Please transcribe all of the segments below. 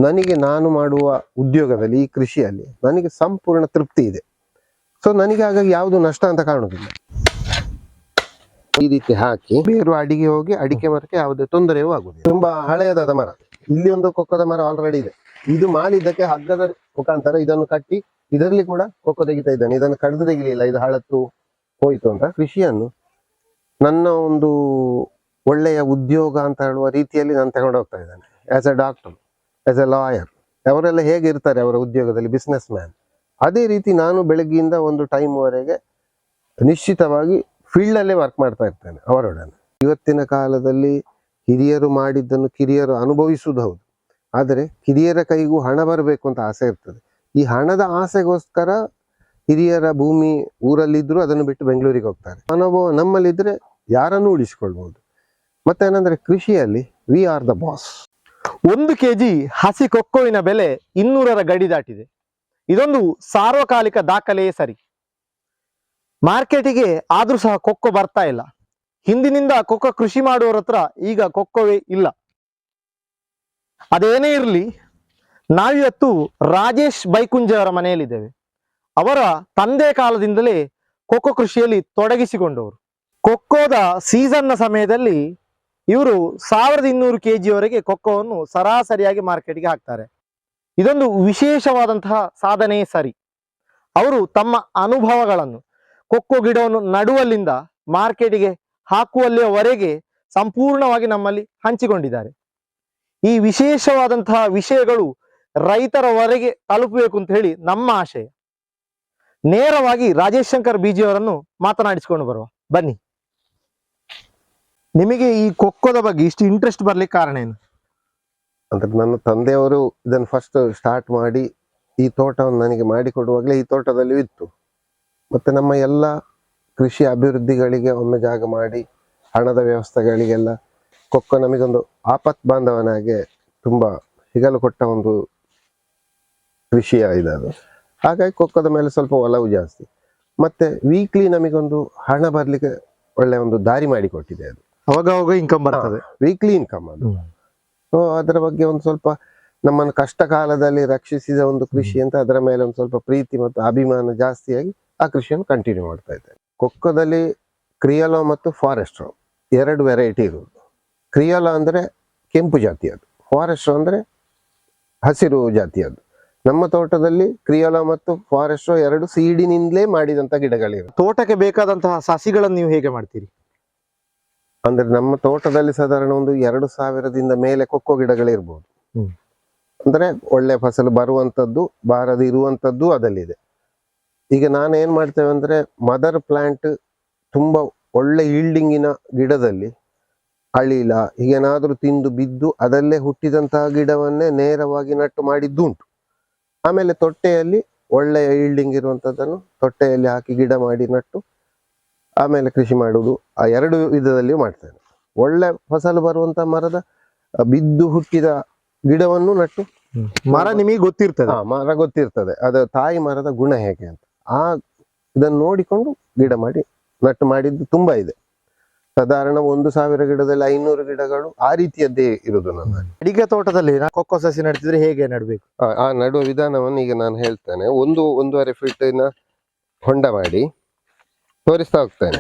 ನನಗೆ ನಾನು ಮಾಡುವ ಉದ್ಯೋಗದಲ್ಲಿ ಈ ಕೃಷಿಯಲ್ಲಿ ನನಗೆ ಸಂಪೂರ್ಣ ತೃಪ್ತಿ ಇದೆ. ಸೊ ನನಗೆ ಹಾಗಾಗಿ ಯಾವುದು ನಷ್ಟ ಅಂತ ಕಾಣುದಿಲ್ಲ. ಈ ರೀತಿ ಹಾಕಿ ಬೇರು ಅಡಿಗೆ ಹೋಗಿ ಅಡಿಕೆ ಮರಕ್ಕೆ ಯಾವುದೇ ತೊಂದರೆಯೂ ಆಗುದಿಲ್ಲ. ತುಂಬಾ ಹಳೆಯದಾದ ಮರ. ಇಲ್ಲಿ ಒಂದು ಕೊಕ್ಕದ ಮರ ಆಲ್ರೆಡಿ ಇದೆ. ಇದು ಮಾಲಿದ್ದಕ್ಕೆ ಹಗ್ಗದ ಮುಖಾಂತರ ಇದನ್ನು ಕಟ್ಟಿ ಇದರಲ್ಲಿ ಕೂಡ ಕೊಕ್ಕೋ ತೆಗಿತಾ ಇದ್ದಾನೆ. ಇದನ್ನು ಕಡಿದು ತೆಗಿಲಿಲ್ಲ, ಇದು ಹಳತ್ತು ಹೋಯ್ತು ಅಂತ. ಕೃಷಿಯನ್ನು ನನ್ನ ಒಂದು ಒಳ್ಳೆಯ ಉದ್ಯೋಗ ಅಂತ ಹೇಳುವ ರೀತಿಯಲ್ಲಿ ನಾನು ತಗೊಂಡು ಹೋಗ್ತಾ ಇದ್ದೇನೆ. As A doctor, as A lawyer, ಅವರೆಲ್ಲ ಹೇಗಿರ್ತಾರೆ ಅವರ ಉದ್ಯೋಗದಲ್ಲಿ, ಬಿಸ್ನೆಸ್ ಮ್ಯಾನ್, ಅದೇ ರೀತಿ ನಾನು ಬೆಳಗ್ಗೆಯಿಂದ ಒಂದು ಟೈಮ್ವರೆಗೆ ನಿಶ್ಚಿತವಾಗಿ ಫೀಲ್ಡಲ್ಲೇ ವರ್ಕ್ ಮಾಡ್ತಾ ಇರ್ತೇನೆ ಅವರೊಡನೆ. ಇವತ್ತಿನ ಕಾಲದಲ್ಲಿ ಹಿರಿಯರು ಮಾಡಿದ್ದನ್ನು ಕಿರಿಯರು ಅನುಭವಿಸುವುದು ಹೌದು, ಆದರೆ ಕಿರಿಯರ ಕೈಗೂ ಹಣ ಬರಬೇಕು ಅಂತ ಆಸೆ ಇರ್ತದೆ. ಈ ಹಣದ ಆಸೆಗೋಸ್ಕರ ಹಿರಿಯರ ಭೂಮಿ ಊರಲ್ಲಿದ್ದರೂ ಅದನ್ನು ಬಿಟ್ಟು ಬೆಂಗಳೂರಿಗೆ ಹೋಗ್ತಾರೆ. ಅನುಭವ ನಮ್ಮಲ್ಲಿದ್ರೆ ಯಾರನ್ನು ಉಳಿಸಿಕೊಳ್ಬಹುದು. ಮತ್ತೇನಂದ್ರೆ ಕೃಷಿಯಲ್ಲಿ we are the boss. 1 kg ಹಸಿ ಕೊಕ್ಕೋವಿನ ಬೆಲೆ 200ರ ಗಡಿ ದಾಟಿದೆ. ಇದೊಂದು ಸಾರ್ವಕಾಲಿಕ ದಾಖಲೆಯೇ ಸರಿ. ಮಾರ್ಕೆಟಿಗೆ ಆದ್ರೂ ಸಹ ಕೊಕ್ಕೋ ಬರ್ತಾ ಇಲ್ಲ. ಹಿಂದಿನಿಂದ ಕೊಕ್ಕೋ ಕೃಷಿ ಮಾಡುವವರ ಹತ್ರ ಈಗ ಕೊಕ್ಕೋವೇ ಇಲ್ಲ. ಅದೇನೇ ಇರಲಿ, ನಾವಿವತ್ತು ರಾಜೇಶ್ ಬೈಕುಂಜೆ ಅವರ ಮನೆಯಲ್ಲಿದ್ದೇವೆ. ಅವರ ತಂದೆ ಕಾಲದಿಂದಲೇ ಕೊಕ್ಕೋ ಕೃಷಿಯಲ್ಲಿ ತೊಡಗಿಸಿಕೊಂಡವರು. ಕೊಕ್ಕೋದ ಸೀಸನ್ನ ಸಮಯದಲ್ಲಿ ಇವರು 1200 kg ವರೆಗೆ ಕೊಕ್ಕೋವನ್ನು ಸರಾಸರಿಯಾಗಿ ಮಾರ್ಕೆಟ್ಗೆ ಹಾಕ್ತಾರೆ. ಇದೊಂದು ವಿಶೇಷವಾದಂತಹ ಸಾಧನೆಯೇ ಸರಿ. ಅವರು ತಮ್ಮ ಅನುಭವಗಳನ್ನು ಕೊಕ್ಕೋ ಗಿಡವನ್ನು ನಡುವಲ್ಲಿಂದ ಮಾರ್ಕೆಟಿಗೆ ಹಾಕುವಲ್ಲಿಯವರೆಗೆ ಸಂಪೂರ್ಣವಾಗಿ ನಮ್ಮಲ್ಲಿ ಹಂಚಿಕೊಂಡಿದ್ದಾರೆ. ಈ ವಿಶೇಷವಾದಂತಹ ವಿಷಯಗಳು ರೈತರವರೆಗೆ ತಲುಪಬೇಕು ಅಂತ ಹೇಳಿ ನಮ್ಮ ಆಶಯ. ನೇರವಾಗಿ ರಾಜೇಶ್ ಶಂಕರ್ ಬಿಜಿ ಅವರನ್ನು ಮಾತನಾಡಿಸಿಕೊಂಡು ಬರುವ ಬನ್ನಿ. ನಿಮಗೆ ಈ ಕೊಕ್ಕೋದ ಬಗ್ಗೆ ಇಷ್ಟು ಇಂಟ್ರೆಸ್ಟ್ ಬರ್ಲಿಕ್ಕೆ ಕಾರಣ ಏನು? ಅಂದ್ರೆ ನನ್ನ ತಂದೆಯವರು ಇದನ್ನು ಫಸ್ಟ್ ಸ್ಟಾರ್ಟ್ ಮಾಡಿ ಈ ತೋಟವನ್ನು ನನಗೆ ಮಾಡಿಕೊಡುವಾಗಲೇ ಈ ತೋಟದಲ್ಲಿ ಇತ್ತು. ಮತ್ತೆ ನಮ್ಮ ಎಲ್ಲ ಕೃಷಿ ಅಭಿವೃದ್ಧಿಗಳಿಗೆ ಒಮ್ಮೆ ಜಾಗ ಮಾಡಿ ಹಣದ ವ್ಯವಸ್ಥೆಗಳಿಗೆಲ್ಲ ಕೊಕ್ಕೋ ನಮಗೊಂದು ಆಪತ್ ಬಾಂಧವನಾಗೆ ತುಂಬಾ ಹಿಗಲು ಕೊಟ್ಟ ಒಂದು ಕೃಷಿಯ ಇದದು. ಹಾಗಾಗಿ ಕೊಕ್ಕೋದ ಮೇಲೆ ಸ್ವಲ್ಪ ಒಲವು ಜಾಸ್ತಿ. ಮತ್ತೆ ವೀಕ್ಲಿ ನಮಗೊಂದು ಹಣ ಬರ್ಲಿಕ್ಕೆ ಒಳ್ಳೆ ಒಂದು ದಾರಿ ಮಾಡಿಕೊಟ್ಟಿದೆ. ಅದು ಅವಾಗ ಇನ್ಕಮ್ ಬರ್ತದೆ, ವೀಕ್ಲಿ ಇನ್ಕಮ್ ಅದು. ಸೊ ಅದರ ಬಗ್ಗೆ ಒಂದು ಸ್ವಲ್ಪ ನಮ್ಮನ್ನು ಕಷ್ಟ ಕಾಲದಲ್ಲಿ ರಕ್ಷಿಸಿದ ಒಂದು ಕೃಷಿ ಅಂತ ಅದರ ಮೇಲೆ ಒಂದು ಸ್ವಲ್ಪ ಪ್ರೀತಿ ಮತ್ತು ಅಭಿಮಾನ ಜಾಸ್ತಿಯಾಗಿ ಆ ಕೃಷಿಯನ್ನು ಕಂಟಿನ್ಯೂ ಮಾಡ್ತಾ ಇದ್ದೇನೆ. ಕೊಕ್ಕೋದಲ್ಲಿ ಕ್ರಿಯೋಲೋ ಮತ್ತು ಫಾರೆಸ್ಟ್ರೋ 2 ವೆರೈಟಿ ಇರುವುದು. ಕ್ರಿಯೋಲೋ ಅಂದ್ರೆ ಕೆಂಪು ಜಾತಿಯದು, ಫಾರೆಸ್ಟ್ರೋ ಅಂದ್ರೆ ಹಸಿರು ಜಾತಿಯದು. ನಮ್ಮ ತೋಟದಲ್ಲಿ ಕ್ರಿಯೋಲೋ ಮತ್ತು ಫಾರೆಸ್ಟ್ರೋ 2 ಸೀಡಿನಿಂದಲೇ ಮಾಡಿದಂತ ಗಿಡಗಳಿವೆ. ತೋಟಕ್ಕೆ ಬೇಕಾದಂತಹ ಸಸಿಗಳನ್ನು ನೀವು ಹೇಗೆ ಮಾಡ್ತೀರಿ? ಅಂದ್ರೆ ನಮ್ಮ ತೋಟದಲ್ಲಿ ಸಾಧಾರಣ ಒಂದು 2000ದಿಂದ ಮೇಲೆ ಕೊಕ್ಕೋ ಗಿಡಗಳಿರ್ಬೋದು. ಅಂದ್ರೆ ಒಳ್ಳೆ ಫಸಲು ಬರುವಂತದ್ದು, ಬಾರದೆ ಇರುವಂತದ್ದು ಅದಲ್ಲಿದೆ. ಈಗ ನಾನು ಏನ್ ಮಾಡ್ತೇವೆ ಅಂದ್ರೆ ಮದರ್ ಪ್ಲಾಂಟ್ ತುಂಬಾ ಒಳ್ಳೆ ಈಲ್ಡಿಂಗಿನ ಗಿಡದಲ್ಲಿ ಅಳಿಲ ಹೀಗೇನಾದ್ರೂ ತಿಂದು ಬಿದ್ದು ಅದಲ್ಲೇ ಹುಟ್ಟಿದಂತಹ ಗಿಡವನ್ನೇ ನೇರವಾಗಿ ನಟ್ಟು ಮಾಡಿದ್ದು ಉಂಟು. ಆಮೇಲೆ ತೊಟ್ಟೆಯಲ್ಲಿ ಒಳ್ಳೆಯ ಈಲ್ಡಿಂಗ್ ಇರುವಂತದ್ದನ್ನು ತೊಟ್ಟೆಯಲ್ಲಿ ಹಾಕಿ ಗಿಡ ಮಾಡಿ ನಟ್ಟು ಆಮೇಲೆ ಕೃಷಿ ಮಾಡುವುದು. ಆ 2 ವಿಧದಲ್ಲಿಯೂ ಮಾಡ್ತೇನೆ. ಒಳ್ಳೆ ಫಸಲು ಬರುವಂತ ಮರದ ಬಿದ್ದು ಹುಟ್ಟಿದ ಗಿಡವನ್ನು ನಟ್ಟು, ಮರ ನಿಮಗೆ ಗೊತ್ತಿರ್ತದೆ, ಮರ ಗೊತ್ತಿರ್ತದೆ ಅದು ತಾಯಿ ಮರದ ಗುಣ ಹೇಗೆ ಅಂತ, ಇದನ್ನು ನೋಡಿಕೊಂಡು ಗಿಡ ಮಾಡಿ ನಟ್ಟು ಮಾಡಿದ್ದು ತುಂಬಾ ಇದೆ. ಸಾಧಾರಣ 1000 ಗಿಡದಲ್ಲಿ 500 ಗಿಡಗಳು ಆ ರೀತಿಯದ್ದೇ ಇರುವುದು. ನನ್ನ ಅಡಿಕೆ ತೋಟದಲ್ಲಿ ಕೊಕ್ಕೋ ಸಸಿ ನೆಡ್ತಿದ್ರೆ ಹೇಗೆ ನೆಡ್ಬೇಕು? ಆ ನಡುವ ವಿಧಾನವನ್ನು ಈಗ ನಾನು ಹೇಳ್ತೇನೆ. 1-1.5 ಫೀಟಿನ ಹೊಂಡ ಮಾಡಿ ತೋರಿಸ್ತಾ ಹೋಗ್ತೇನೆ.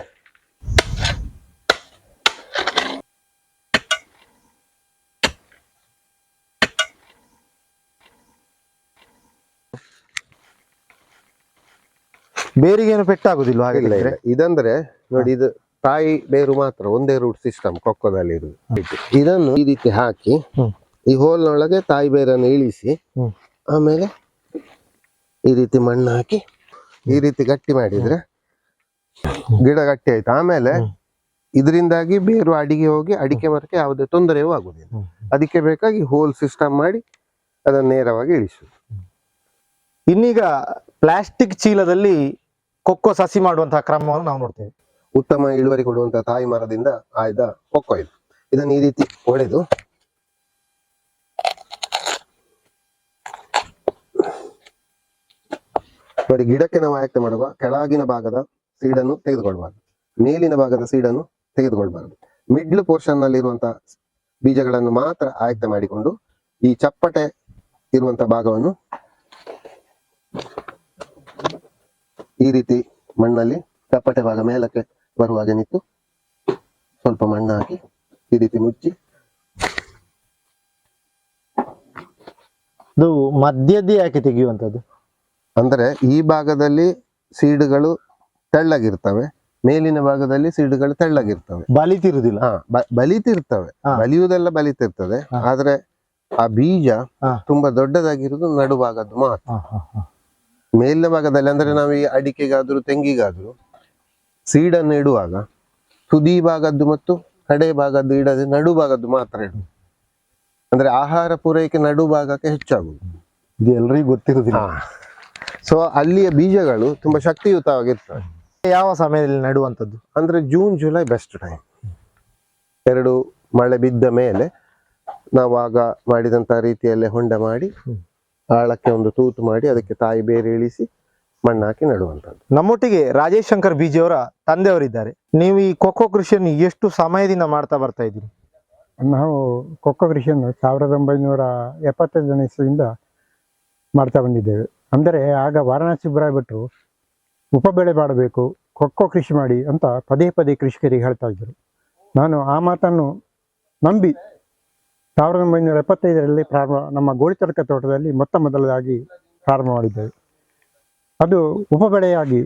ಬೇರಿಗೇನು ಪೆಟ್ಟಾಗುದಿಲ್ಲ ಹಾಗೆ? ಇದಂದ್ರೆ ನೋಡಿ, ಇದು ತಾಯಿ ಬೇರು ಮಾತ್ರ, ಒಂದೇ ರೂಟ್ ಸಿಸ್ಟಮ್ ಕೊಕ್ಕೋದಲ್ಲಿ ಇರುವುದು. ಇದನ್ನು ಈ ರೀತಿ ಹಾಕಿ ಈ ಹೋಲ್ನೊಳಗೆ ತಾಯಿ ಬೇರನ್ನು ಇಳಿಸಿ ಆಮೇಲೆ ಈ ರೀತಿ ಮಣ್ಣು ಹಾಕಿ ಈ ರೀತಿ ಗಟ್ಟಿ ಮಾಡಿದ್ರೆ ಗಿಡ ಗಟ್ಟಿ ಆಯ್ತು. ಆಮೇಲೆ ಇದರಿಂದಾಗಿ ಬೇರು ಅಡಿಗೆ ಹೋಗಿ ಅಡಿಕೆ ಮರಕ್ಕೆ ಯಾವುದೇ ತೊಂದರೆಯೂ ಆಗುದಿಲ್ಲ. ಅದಕ್ಕೆ ಬೇಕಾಗಿ ಹೋಲ್ ಸಿಸ್ಟಮ್ ಮಾಡಿ ಅದನ್ನು ನೇರವಾಗಿ ಇಳಿಸುದು. ಇನ್ನೀಗ ಪ್ಲಾಸ್ಟಿಕ್ ಚೀಲದಲ್ಲಿ ಕೊಕ್ಕೋ ಸಸಿ ಮಾಡುವಂತಹ ಕ್ರಮವನ್ನು ನಾವು ನೋಡ್ತೇವೆ. ಉತ್ತಮ ಇಳುವರಿ ಕೊಡುವಂತಹ ತಾಯಿ ಮರದಿಂದ ಆಯ್ದ ಕೊಕ್ಕೋ ಇದು. ಇದನ್ನು ಈ ರೀತಿ ಹೊಡೆದು ನೋಡಿ, ಗಿಡಕ್ಕೆ ನಾವು ಆಯ್ಕೆ ಮಾಡುವ ಕೆಳಗಿನ ಭಾಗದ ಸೀಡನ್ನು ತೆಗೆದುಕೊಳ್ಬಾರ್ದು, ಮೇಲಿನ ಭಾಗದ ಸೀಡನ್ನು ತೆಗೆದುಕೊಳ್ಬಾರ್ದು. ಮಿಡ್ಲ್ ಪೋರ್ಷನ್ ನಲ್ಲಿ ಇರುವಂತಹ ಬೀಜಗಳನ್ನು ಮಾತ್ರ ಆಯ್ಕೆ ಮಾಡಿಕೊಂಡು ಈ ಚಪ್ಪಟೆ ಇರುವಂತ ಭಾಗವನ್ನು ಈ ರೀತಿ ಮಣ್ಣಲ್ಲಿ ಚಪ್ಪಟೆ ಭಾಗ ಮೇಲಕ್ಕೆ ಬರುವಾಗೆ ನಿಂತು ಸ್ವಲ್ಪ ಮಣ್ಣು ಹಾಕಿ ಈ ರೀತಿ ಮುಚ್ಚಿ, ಇದು ಮಧ್ಯದ್ದೇ ಯಾಕೆ ತೆಗೆಯುವಂತದ್ದು? ಅಂದ್ರೆ ಈ ಭಾಗದಲ್ಲಿ ಸೀಡುಗಳು ತೆಳ್ಳಗಿರ್ತವೆ, ಮೇಲಿನ ಭಾಗದಲ್ಲಿ ಸೀಡುಗಳು ತೆಳ್ಳಗಿರ್ತವೆ, ಬಲಿತಿರುದಿಲ್ಲ. ಬಲಿತಿರ್ತವೆ. ಹಾ. ಬಲಿಯುವುದೆಲ್ಲ ಬಲಿತಿರ್ತದೆ, ಹಾ. ಆದ್ರೆ ಆ ಬೀಜ ಹಾ. ತುಂಬಾ ದೊಡ್ಡದಾಗಿರುವುದು ನಡುಭಾಗದ್ದು ಮಾತ್ರ. ಹ, ಹ, ಹ. ಮೇಲಿನ ಭಾಗದಲ್ಲಿ ಅಂದ್ರೆ ನಾವು ಈ ಅಡಿಕೆಗಾದ್ರೂ ತೆಂಗಿಗಾದ್ರೂ ಸೀಡನ್ನು ಇಡುವಾಗ ತುದಿ ಭಾಗದ್ದು ಮತ್ತು ಕಡೆ ಭಾಗದ್ದು ಇಡದೆ ನಡು ಭಾಗದ್ದು ಮಾತ್ರ ಇಡು. ಅಂದ್ರೆ ಆಹಾರ ಪೂರೈಕೆ ನಡು ಭಾಗಕ್ಕೆ ಹೆಚ್ಚಾಗುದು. ಇದು ಎಲ್ರಿಗೂ ಗೊತ್ತಿರುದಿಲ್ಲ. ಸೊ ಅಲ್ಲಿಯ ಬೀಜಗಳು ತುಂಬಾ ಶಕ್ತಿಯುತವಾಗಿರ್ತವೆ. ಯಾವ ಸಮಯದಲ್ಲಿ ನೆಡುವಂತದ್ದು? ಅಂದ್ರೆ ಜೂನ್ ಜುಲೈ ಬೆಸ್ಟ್ ಟೈಮ್. ಎರಡು ಮಳೆ ಬಿದ್ದ ಮೇಲೆ ನಾವು ಆಗ ಮಾಡಿದಂತ ರೀತಿಯಲ್ಲೇ ಹೊಂಡ ಮಾಡಿ ಆಳಕ್ಕೆ ಒಂದು ತೂತು ಮಾಡಿ ಅದಕ್ಕೆ ತಾಯಿ ಬೇರೆ ಇಳಿಸಿ ಮಣ್ಣು ಹಾಕಿ ನೆಡುವಂತದ್ದು. ನಮ್ಮೊಟ್ಟಿಗೆ ರಾಜೇಶ್ ಶಂಕರ್ ಬೀಜಿ ಅವರ ತಂದೆಯವರಿದ್ದಾರೆ. ನೀವು ಈ ಕೊಕ್ಕೋ ಕೃಷಿಯನ್ನು ಎಷ್ಟು ಸಮಯದಿಂದ ಮಾಡ್ತಾ ಬರ್ತಾ ಇದ್ದೀರಿ? ನಾವು ಕೊಕ್ಕೋ ಕೃಷಿಯನ್ನು 1975ನೇ ಇಸ್ವಿಯಿಂದ ಮಾಡ್ತಾ ಬಂದಿದ್ದೇವೆ. ಅಂದರೆ ಆಗ ವಾರಣಾಸಿ ಬುರಾಯಿ ಭಟ್ರು ಉಪಬೆಳೆ ಮಾಡಬೇಕು, ಕೊಕ್ಕೋ ಕೃಷಿ ಮಾಡಿ ಅಂತ ಪದೇ ಪದೇ ಕೃಷಿಕರಿಗೆ ಹೇಳ್ತಾ ಇದ್ದರು. ನಾನು ಆ ಮಾತನ್ನು ನಂಬಿ 1975ರಲ್ಲಿ ನಮ್ಮ ಗೋಳಿತರ್ಕ ತೋಟದಲ್ಲಿ ಮೊದಲಾಗಿ ಪ್ರಾರಂಭ ಮಾಡಿದ್ದೇವೆ. ಅದು ಉಪಬೆಳೆಯಾಗಿ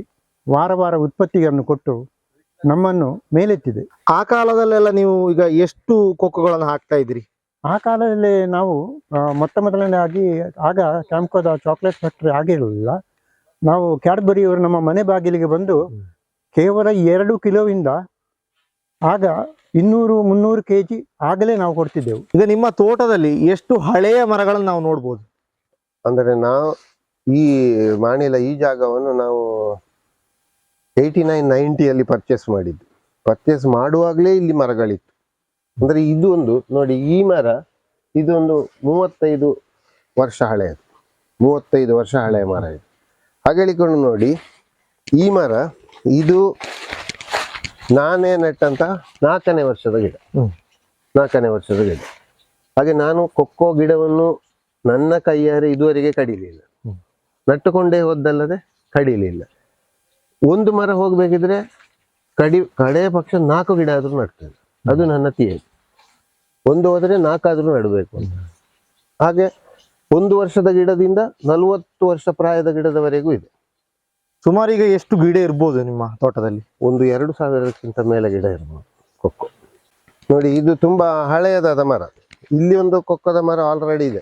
ವಾರ ವಾರ ಉತ್ಪತ್ತಿಗಳನ್ನು ಕೊಟ್ಟು ನಮ್ಮನ್ನು ಮೇಲೆತ್ತಿದೆ. ಆ ಕಾಲದಲ್ಲೆಲ್ಲ ನೀವು ಈಗ ಎಷ್ಟು ಕೊಕ್ಕುಗಳನ್ನು ಹಾಕ್ತಾ ಇದ್ರಿ? ಆ ಕಾಲದಲ್ಲಿ ನಾವು ಮೊದಲನೇದಾಗಿ ಆಗ ಕ್ಯಾಂಪ್ಕೋದ ಚಾಕ್ಲೇಟ್ ಫ್ಯಾಕ್ಟರಿ ಆಗಿರಲಿಲ್ಲ. ನಾವು ಕ್ಯಾಡ್ಬರಿಯವರು ನಮ್ಮ ಮನೆ ಬಾಗಿಲಿಗೆ ಬಂದು ಕೇವಲ 2 ಕಿಲೋವಿಂದ ಆಗ 200-300 kg ಆಗಲೇ ನಾವು ಕೊಡ್ತಿದ್ದೆವು. ಈಗ ನಿಮ್ಮ ತೋಟದಲ್ಲಿ ಎಷ್ಟು ಹಳೆಯ ಮರಗಳನ್ನು ನಾವು ನೋಡ್ಬೋದು? ಅಂದ್ರೆ ನಾವು ಈ ಮಾಣಿಲ ಈ ಜಾಗವನ್ನು ನಾವು 89-90ಯಲ್ಲಿ ಪರ್ಚೇಸ್ ಮಾಡಿದ್ದು. ಪರ್ಚೇಸ್ ಮಾಡುವಾಗಲೇ ಇಲ್ಲಿ ಮರಗಳಿತ್ತು. ಅಂದ್ರೆ ಇದು ಒಂದು ನೋಡಿ, ಈ ಮರ ಇದೊಂದು 35 ವರ್ಷ ಹಳೆಯದು, 35 ವರ್ಷ ಹಳೆಯ ಮರ ಇದು. ಹಾಗಳಿಕೊಂಡು ನೋಡಿ, ಈ ಮರ ಇದು ನಾನೇ ನೆಟ್ಟಂತ 4ನೇ ವರ್ಷದ ಗಿಡ. 4ನೇ ವರ್ಷದ ಗಿಡ. ಹಾಗೆ ನಾನು ಕೊಕ್ಕೋ ಗಿಡವನ್ನು ನನ್ನ ಕೈಯಾರೆ ಇದುವರೆಗೆ ಕಡಿಲಿಲ್ಲ, ನಟ್ಟುಕೊಂಡೇ ಹೋದ್ದಲ್ಲದೆ ಕಡಿಲಿಲ್ಲ. ಒಂದು ಮರ ಹೋಗ್ಬೇಕಿದ್ರೆ ಕಡೆಯ ಪಕ್ಷ 4 ಗಿಡ ಆದ್ರೂ ನಡ್ತೇನೆ. ಅದು ನನ್ನ ತೀಯೆ. ಒಂದು ಹೋದ್ರೆ 4 ಆದ್ರೂ ನಡಬೇಕು ಅಂತ. ಹಾಗೆ 1 ವರ್ಷದ ಗಿಡದಿಂದ 40 ವರ್ಷ ಪ್ರಾಯದ ಗಿಡದವರೆಗೂ ಇದೆ. ಸುಮಾರು ಈಗ ಎಷ್ಟು ಗಿಡ ಇರ್ಬೋದು ನಿಮ್ಮ ತೋಟದಲ್ಲಿ? ಒಂದು 2000ಕ್ಕಿಂತ ಮೇಲೆ ಗಿಡ ಇರ್ಬೋದು ಕೊಕ್ಕೋ. ನೋಡಿ, ಇದು ತುಂಬಾ ಹಳೆಯದಾದ ಮರ. ಇಲ್ಲಿ ಒಂದು ಕೊಕ್ಕದ ಮರ ಆಲ್ರೆಡಿ ಇದೆ.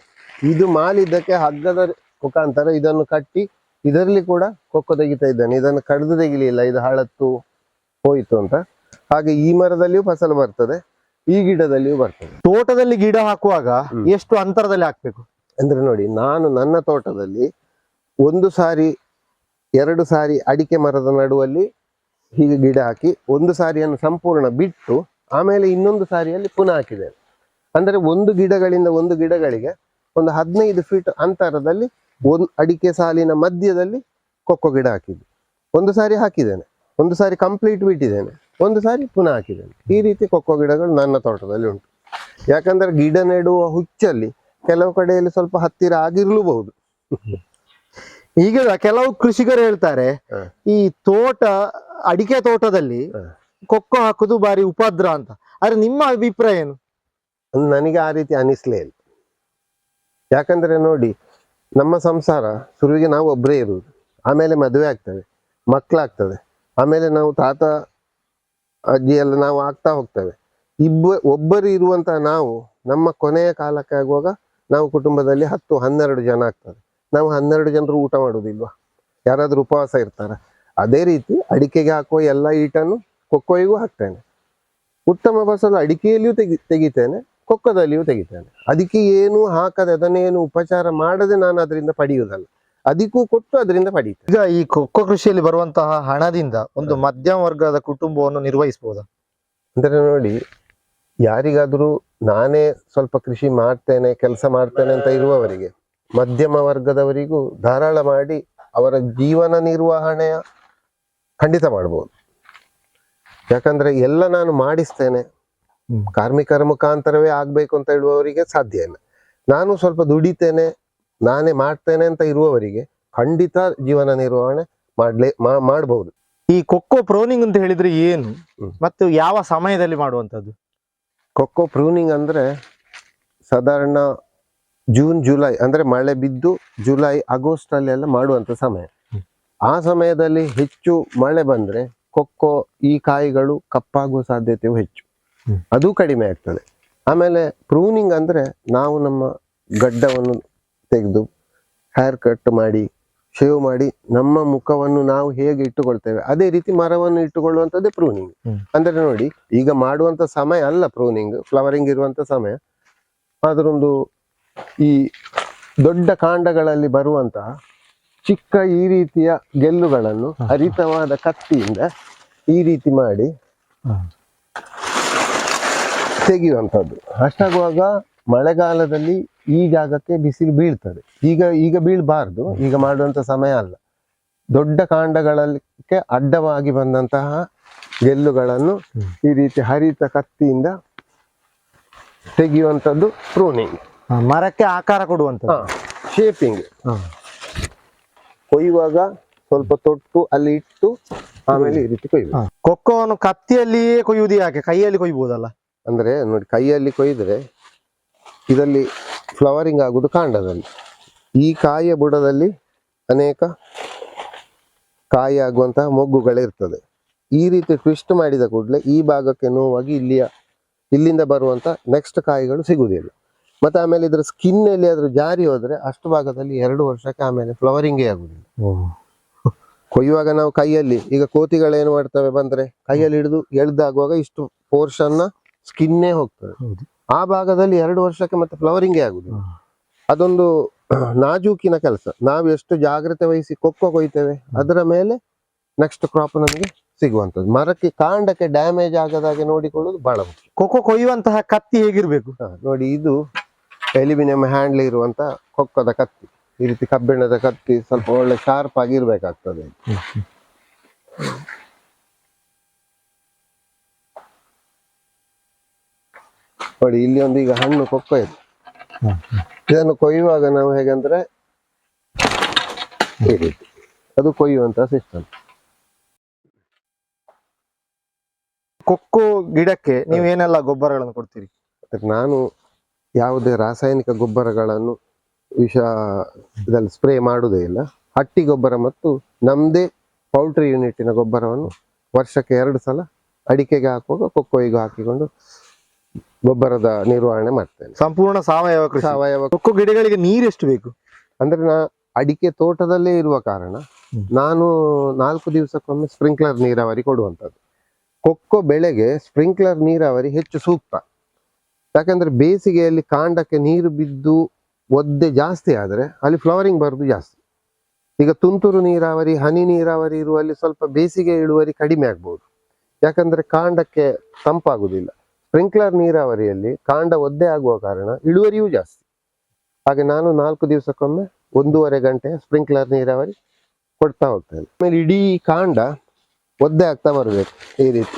ಇದು ಮಾಲಿದ್ದಕ್ಕೆ ಹಗ್ಗದ ಮುಖಾಂತರ ಇದನ್ನು ಕಟ್ಟಿ ಇದರಲ್ಲಿ ಕೂಡ ಕೊಕ್ಕೋ ತೆಗಿತಾ ಇದ್ದಾನೆ. ಇದನ್ನು ಕಡಿದು ತೆಗಿಲಿಲ್ಲ, ಇದು ಹಳತ್ತು ಹೋಯಿತು ಅಂತ. ಹಾಗೆ ಈ ಮರದಲ್ಲಿಯೂ ಫಸಲು ಬರ್ತದೆ, ಈ ಗಿಡದಲ್ಲಿಯೂ ಬರ್ತದೆ. ತೋಟದಲ್ಲಿ ಗಿಡ ಹಾಕುವಾಗ ಎಷ್ಟು ಅಂತರದಲ್ಲಿ ಹಾಕ್ಬೇಕು? ಅಂದ್ರೆ ನೋಡಿ, ನಾನು ನನ್ನ ತೋಟದಲ್ಲಿ 1 ಸಾರಿ 2 ಸಾರಿ ಅಡಿಕೆ ಮರದ ನಡುವಲ್ಲಿ ಹೀಗೆ ಗಿಡ ಹಾಕಿ 1 ಸಾರಿಯನ್ನು ಸಂಪೂರ್ಣ ಬಿಟ್ಟು ಆಮೇಲೆ ಇನ್ನೊಂದು ಸಾರಿಯಲ್ಲಿ ಪುನಃ ಹಾಕಿದ್ದೇನೆ. ಅಂದ್ರೆ ಒಂದು ಗಿಡಗಳಿಂದ ಒಂದು ಗಿಡಗಳಿಗೆ ಒಂದು 15 ಫೀಟ್ ಅಂತರದಲ್ಲಿ ಒಂದು ಅಡಿಕೆ ಸಾಲಿನ ಮಧ್ಯದಲ್ಲಿ ಕೊಕ್ಕೋ ಗಿಡ ಹಾಕಿದ್ದು. 1 ಸಾರಿ ಹಾಕಿದ್ದೇನೆ, 1 ಸಾರಿ ಕಂಪ್ಲೀಟ್ ಬಿಟ್ಟಿದ್ದೇನೆ, 1 ಸಾರಿ ಪುನಃ ಹಾಕಿದ್ದೇನೆ. ಈ ರೀತಿ ಕೊಕ್ಕೋ ಗಿಡಗಳು ನನ್ನ ತೋಟದಲ್ಲಿ ಉಂಟು. ಯಾಕಂದ್ರೆ ಗಿಡ ನೆಡುವ ಹುಚ್ಚಲ್ಲಿ ಕೆಲವು ಕಡೆಯಲ್ಲಿ ಸ್ವಲ್ಪ ಹತ್ತಿರ ಆಗಿರ್ಲೂಬಹುದು. ಈಗ ಕೆಲವು ಕೃಷಿಕರು ಹೇಳ್ತಾರೆ, ಈ ಅಡಿಕೆ ತೋಟದಲ್ಲಿ ಕೊಕ್ಕೋ ಹಾಕುದು ಬಾರಿ ಉಪದ್ರ ಅಂತ. ಆದ್ರೆ ನಿಮ್ಮ ಅಭಿಪ್ರಾಯ ಏನು? ನನಗೆ ಆ ರೀತಿ ಅನಿಸ್ಲೇ ಇಲ್ಲ. ಯಾಕಂದ್ರೆ ನೋಡಿ, ನಮ್ಮ ಸಂಸಾರ ಶುರುವಿಗೆ ನಾವು ಒಬ್ಬರೇ ಇರುವುದು, ಆಮೇಲೆ ಮದುವೆ ಆಗ್ತದೆ, ಮಕ್ಕಳಾಗ್ತದೆ, ಆಮೇಲೆ ನಾವು ತಾತ ಅಜ್ಜಿ ಎಲ್ಲ ನಾವು ಆಗ್ತಾ ಹೋಗ್ತೇವೆ. ಒಬ್ಬರು ಇರುವಂತ ನಾವು ನಮ್ಮ ಕೊನೆಯ ಕಾಲಕ್ಕೆ ಆಗುವಾಗ ನಾವು ಕುಟುಂಬದಲ್ಲಿ 10-12 ಜನ ಆಗ್ತದೆ. ನಾವು 12 ಜನರು ಊಟ ಮಾಡುವುದಿಲ್ವಾ? ಯಾರಾದ್ರೂ ಉಪವಾಸ ಇರ್ತಾರ? ಅದೇ ರೀತಿ ಅಡಿಕೆಗೆ ಹಾಕುವ ಎಲ್ಲ ಈಟನ್ನು ಕೊಕ್ಕೋಯಿಗೂ ಹಾಕ್ತೇನೆ. ಉತ್ತಮ ಫಸಲು ಅಡಿಕೆಯಲ್ಲಿಯೂ ತೆಗಿತೇನೆ, ಕೊಕ್ಕೋದಲ್ಲಿಯೂ ತೆಗಿತೇನೆ. ಅದಕ್ಕೆ ಏನು ಹಾಕದೆ, ಅದನ್ನೇನು ಉಪಚಾರ ಮಾಡದೆ ನಾನು ಅದರಿಂದ ಪಡೆಯುವುದಲ್ಲ, ಅದಕ್ಕೂ ಕೊಟ್ಟು ಅದರಿಂದ ಪಡೀತೇನೆ. ಈಗ ಈ ಕೊಕ್ಕೋ ಕೃಷಿಯಲ್ಲಿ ಬರುವಂತಹ ಹಣದಿಂದ ಒಂದು ಮಧ್ಯಮ ವರ್ಗದ ಕುಟುಂಬವನ್ನು ನಿರ್ವಹಿಸಬಹುದಾ? ಅಂದ್ರೆ ನೋಡಿ, ಯಾರಿಗಾದ್ರೂ ನಾನೇ ಸ್ವಲ್ಪ ಕೃಷಿ ಮಾಡ್ತೇನೆ, ಕೆಲಸ ಮಾಡ್ತೇನೆ ಅಂತ ಇರುವವರಿಗೆ, ಮಧ್ಯಮ ವರ್ಗದವರಿಗೂ ಧಾರಾಳ ಮಾಡಿ ಅವರ ಜೀವನ ನಿರ್ವಹಣೆಯ ಖಂಡಿತ ಮಾಡ್ಬೋದು. ಯಾಕಂದ್ರೆ ಎಲ್ಲ ನಾನು ಮಾಡಿಸ್ತೇನೆ, ಕಾರ್ಮಿಕರ ಮುಖಾಂತರವೇ ಆಗ್ಬೇಕು ಅಂತ ಹೇಳುವವರಿಗೆ ಸಾಧ್ಯ ಇಲ್ಲ. ನಾನು ಸ್ವಲ್ಪ ದುಡಿತೇನೆ, ನಾನೇ ಮಾಡ್ತೇನೆ ಅಂತ ಇರುವವರಿಗೆ ಖಂಡಿತ ಜೀವನ ನಿರ್ವಹಣೆ ಮಾಡಬಹುದು. ಈ ಕೊಕ್ಕೋ ಪ್ರೂನಿಂಗ್ ಅಂತ ಹೇಳಿದ್ರೆ ಏನು ಹ್ಮ್. ಮತ್ತು ಯಾವ ಸಮಯದಲ್ಲಿ ಮಾಡುವಂತದ್ದು? ಕೊಕ್ಕೋ ಪ್ರೂನಿಂಗ್ ಅಂದ್ರೆ ಸಾಧಾರಣ ಜೂನ್ ಜುಲೈ ಅಂದ್ರೆ ಮಳೆ ಬಿದ್ದು ಜುಲೈ ಆಗಸ್ಟ್ ಅಲ್ಲೆಲ್ಲ ಮಾಡುವಂತ ಸಮಯ. ಆ ಸಮಯದಲ್ಲಿ ಹೆಚ್ಚು ಮಳೆ ಬಂದ್ರೆ ಕೊಕ್ಕೋ ಈ ಕಾಯಿಗಳು ಕಪ್ಪಾಗುವ ಸಾಧ್ಯತೆಯು ಹೆಚ್ಚು, ಅದು ಕಡಿಮೆ ಆಗ್ತದೆ. ಆಮೇಲೆ ಪ್ರೂನಿಂಗ್ ಅಂದ್ರೆ ನಾವು ನಮ್ಮ ಗಡ್ಡವನ್ನು ತೆಗೆದು ಹೇರ್ ಕಟ್ ಮಾಡಿ ಶೇವ್ ಮಾಡಿ ನಮ್ಮ ಮುಖವನ್ನು ನಾವು ಹೇಗೆ ಇಟ್ಟುಕೊಳ್ತೇವೆ ಅದೇ ರೀತಿ ಮರವನ್ನು ಇಟ್ಟುಕೊಳ್ಳುವಂಥದ್ದೇ ಪ್ರೂನಿಂಗ್. ಅಂದ್ರೆ ನೋಡಿ, ಈಗ ಮಾಡುವಂತ ಸಮಯ ಅಲ್ಲ ಪ್ರೂನಿಂಗ್, ಫ್ಲವರಿಂಗ್ ಇರುವಂತ ಸಮಯ. ಅದರೊಂದು ಈ ದೊಡ್ಡ ಕಾಂಡಗಳಲ್ಲಿ ಬರುವಂತಹ ಚಿಕ್ಕ ಈ ರೀತಿಯ ಗೆಲ್ಲುಗಳನ್ನು ಹರಿತವಾದ ಕತ್ತಿಯಿಂದ ಈ ರೀತಿ ಮಾಡಿ ತೆಗೆಯುವಂಥದ್ದು. ಅಷ್ಟಾಗುವಾಗ ಮಳೆಗಾಲದಲ್ಲಿ ಈ ಜಾಗಕ್ಕೆ ಬಿಸಿಲು ಬೀಳ್ತದೆ. ಈಗ ಬೀಳಬಾರ್ದು, ಈಗ ಮಾಡುವಂತ ಸಮಯ ಅಲ್ಲ. ದೊಡ್ಡ ಕಾಂಡಗಳಕ್ಕೆ ಅಡ್ಡವಾಗಿ ಬಂದಂತಹ ಗೆಲ್ಲುಗಳನ್ನು ಈ ರೀತಿ ಹರಿತ ಕತ್ತಿಯಿಂದ ತೆಗೆಯುವಂಥದ್ದು ಪ್ರೂನಿಂಗ್. ಮರಕ್ಕೆ ಆಕಾರ ಕೊಡುವಂತ ಶೇಪಿಂಗ್. ಕೊಯ್ಯುವಾಗ ಸ್ವಲ್ಪ ತೊಟ್ಟು ಅಲ್ಲಿ ಇಟ್ಟು ಆಮೇಲೆ ಈ ರೀತಿ ಕೊಯ್ಯುವುದು. ಕೊಕ್ಕೋವನ್ನು ಕತ್ತಿಯಲ್ಲಿಯೇ ಕೊಯ್ಯುವುದು ಯಾಕೆ? ಕೈಯಲ್ಲಿ ಕೊಯ್ಬಹುದಲ್ಲ? ಅಂದ್ರೆ ನೋಡಿ, ಕೈಯಲ್ಲಿ ಕೊಯ್ದ್ರೆ ಇದರಲ್ಲಿ ಫ್ಲವರಿಂಗ್ ಆಗುವುದು ಕಾಂಡದಲ್ಲಿ. ಈ ಕಾಯಿಯ ಬುಡದಲ್ಲಿ ಅನೇಕ ಕಾಯಿ ಆಗುವಂತಹ ಮೊಗ್ಗುಗಳಿರ್ತದೆ. ಈ ರೀತಿ ಟ್ವಿಸ್ಟ್ ಮಾಡಿದ ಕೂಡಲೇ ಈ ಭಾಗಕ್ಕೆ ನೋವಾಗಿ ಇಲ್ಲಿಂದ ಬರುವಂತ ನೆಕ್ಸ್ಟ್ ಕಾಯಿಗಳು ಸಿಗುವುದಿಲ್ಲ. ಮತ್ತೆ ಆಮೇಲೆ ಇದ್ರ ಸ್ಕಿನ್ ಅಲ್ಲಿ ಅದ್ರ ಜಾರಿ ಹೋದ್ರೆ ಅಷ್ಟು ಭಾಗದಲ್ಲಿ 2 ವರ್ಷಕ್ಕೆ ಆಮೇಲೆ ಫ್ಲವರಿಂಗೇ ಆಗುದಿಲ್ಲ. ಕೊಯ್ಯುವಾಗ ನಾವು ಕೈಯಲ್ಲಿ, ಈಗ ಕೋತಿಗಳು ಏನು ಮಾಡ್ತವೆ ಬಂದ್ರೆ ಕೈಯಲ್ಲಿ ಹಿಡಿದು ಎಳ್ದಾಗುವಾಗ ಇಷ್ಟು ಪೋರ್ಷನ್ ಸ್ಕಿನ್ನೇ ಹೋಗ್ತದೆ. ಆ ಭಾಗದಲ್ಲಿ 2 ವರ್ಷಕ್ಕೆ ಮತ್ತೆ ಫ್ಲವರಿಂಗೇ ಆಗುದಿಲ್ಲ. ಅದೊಂದು ನಾಜೂಕಿನ ಕೆಲಸ. ನಾವು ಎಷ್ಟು ಜಾಗ್ರತೆ ವಹಿಸಿ ಕೊಕ್ಕೋ ಕೊಯ್ತೇವೆ ಅದರ ಮೇಲೆ ನೆಕ್ಸ್ಟ್ ಕ್ರಾಪ್ ನಮಗೆ ಸಿಗುವಂತದ್ದು. ಮರಕ್ಕೆ ಕಾಂಡಕ್ಕೆ ಡ್ಯಾಮೇಜ್ ಆಗದಾಗೆ ನೋಡಿಕೊಳ್ಳುವುದು ಬಹಳ ಮುಖ್ಯ. ಕೊಕ್ಕೋ ಕೊಯ್ಯುವಂತಹ ಕತ್ತಿ ಹೇಗಿರ್ಬೇಕು? ನೋಡಿ, ಇದು ಅಲ್ಯೂಮಿನಿಯಂ ಹ್ಯಾಂಡ್ಲ್ ಇರುವಂತ ಕೊಕ್ಕದ ಕತ್ತಿ. ಈ ರೀತಿ ಕಬ್ಬಿಣದ ಕತ್ತಿ ಸ್ವಲ್ಪ ಒಳ್ಳೆ ಶಾರ್ಪ್ ಆಗಿರ್ಬೇಕಾಗ್ತದೆ. ನೋಡಿ, ಇಲ್ಲಿ ಒಂದು ಈಗ ಹಣ್ಣು ಕೊಕ್ಕೋ ಇದೆ. ಇದನ್ನು ಕೊಯ್ಯುವಾಗ ನಾವು ಹೇಗಂದ್ರೆ ಈ ರೀತಿ ಅದು ಕೊಯ್ಯುವಂತ ಸಿಸ್ಟಮ್. ಕೊಕ್ಕೋ ಗಿಡಕ್ಕೆ ನೀವು ಏನೆಲ್ಲ ಗೊಬ್ಬರಗಳನ್ನು ಕೊಡ್ತೀರಿ? ನಾನು ಯಾವುದೇ ರಾಸಾಯನಿಕ ಗೊಬ್ಬರಗಳನ್ನು ಇದರಲ್ಲಿ ಸ್ಪ್ರೇ ಮಾಡುವುದೇ ಇಲ್ಲ. ಹಟ್ಟಿ ಗೊಬ್ಬರ ಮತ್ತು ನಮ್ದೇ ಪೌಲ್ಟ್ರಿ ಯೂನಿಟಿನ ಗೊಬ್ಬರವನ್ನು ವರ್ಷಕ್ಕೆ 2 ಸಲ ಅಡಿಕೆಗೆ ಹಾಕುವಾಗ ಕೊಕ್ಕೋಯಿಗೂ ಹಾಕಿಕೊಂಡು ಗೊಬ್ಬರದ ನಿರ್ವಹಣೆ ಮಾಡ್ತೇನೆ. ಸಂಪೂರ್ಣ ಸಾವಯವ ಕೃಷಿ. ಸಾವಯವ. ಕೊಕ್ಕೋ ಗಿಡಗಳಿಗೆ ನೀರೆಷ್ಟು ಬೇಕು? ಅಂದ್ರೆ ಅಡಿಕೆ ತೋಟದಲ್ಲೇ ಇರುವ ಕಾರಣ ನಾನು 4 ದಿವಸಕ್ಕೊಮ್ಮೆ ಸ್ಪ್ರಿಂಕ್ಲರ್ ನೀರಾವರಿ ಕೊಡುವಂಥದ್ದು. ಕೊಕ್ಕೋ ಬೆಳೆಗೆ ಸ್ಪ್ರಿಂಕ್ಲರ್ ನೀರಾವರಿ ಹೆಚ್ಚು ಸೂಕ್ತ. ಯಾಕಂದ್ರೆ ಬೇಸಿಗೆಯಲ್ಲಿ ಕಾಂಡಕ್ಕೆ ನೀರು ಬಿದ್ದು ಒದ್ದೆ ಜಾಸ್ತಿ ಆದ್ರೆ ಅಲ್ಲಿ ಫ್ಲವರಿಂಗ್ ಬರುದು ಜಾಸ್ತಿ. ಈಗ ತುಂತುರು ನೀರಾವರಿ, ಹನಿ ನೀರಾವರಿ ಇರುವಲ್ಲಿ ಸ್ವಲ್ಪ ಬೇಸಿಗೆ ಇಳುವರಿ ಕಡಿಮೆ ಆಗ್ಬಹುದು, ಯಾಕಂದ್ರೆ ಕಾಂಡಕ್ಕೆ ತಂಪಾಗುದಿಲ್ಲ. ಸ್ಪ್ರಿಂಕ್ಲರ್ ನೀರಾವರಿಯಲ್ಲಿ ಕಾಂಡ ಒದ್ದೆ ಆಗುವ ಕಾರಣ ಇಳುವರಿಯೂ ಜಾಸ್ತಿ. ಹಾಗೆ ನಾನು 4 ದಿವಸಕ್ಕೊಮ್ಮೆ 1.5 ಗಂಟೆ ಸ್ಪ್ರಿಂಕ್ಲರ್ ನೀರಾವರಿ ಕೊಡ್ತಾ ಹೋಗ್ತೇನೆ. ಆಮೇಲೆ ಇಡೀ ಕಾಂಡ ಒದ್ದೆ ಆಗ್ತಾ ಬರಬೇಕು ಈ ರೀತಿ.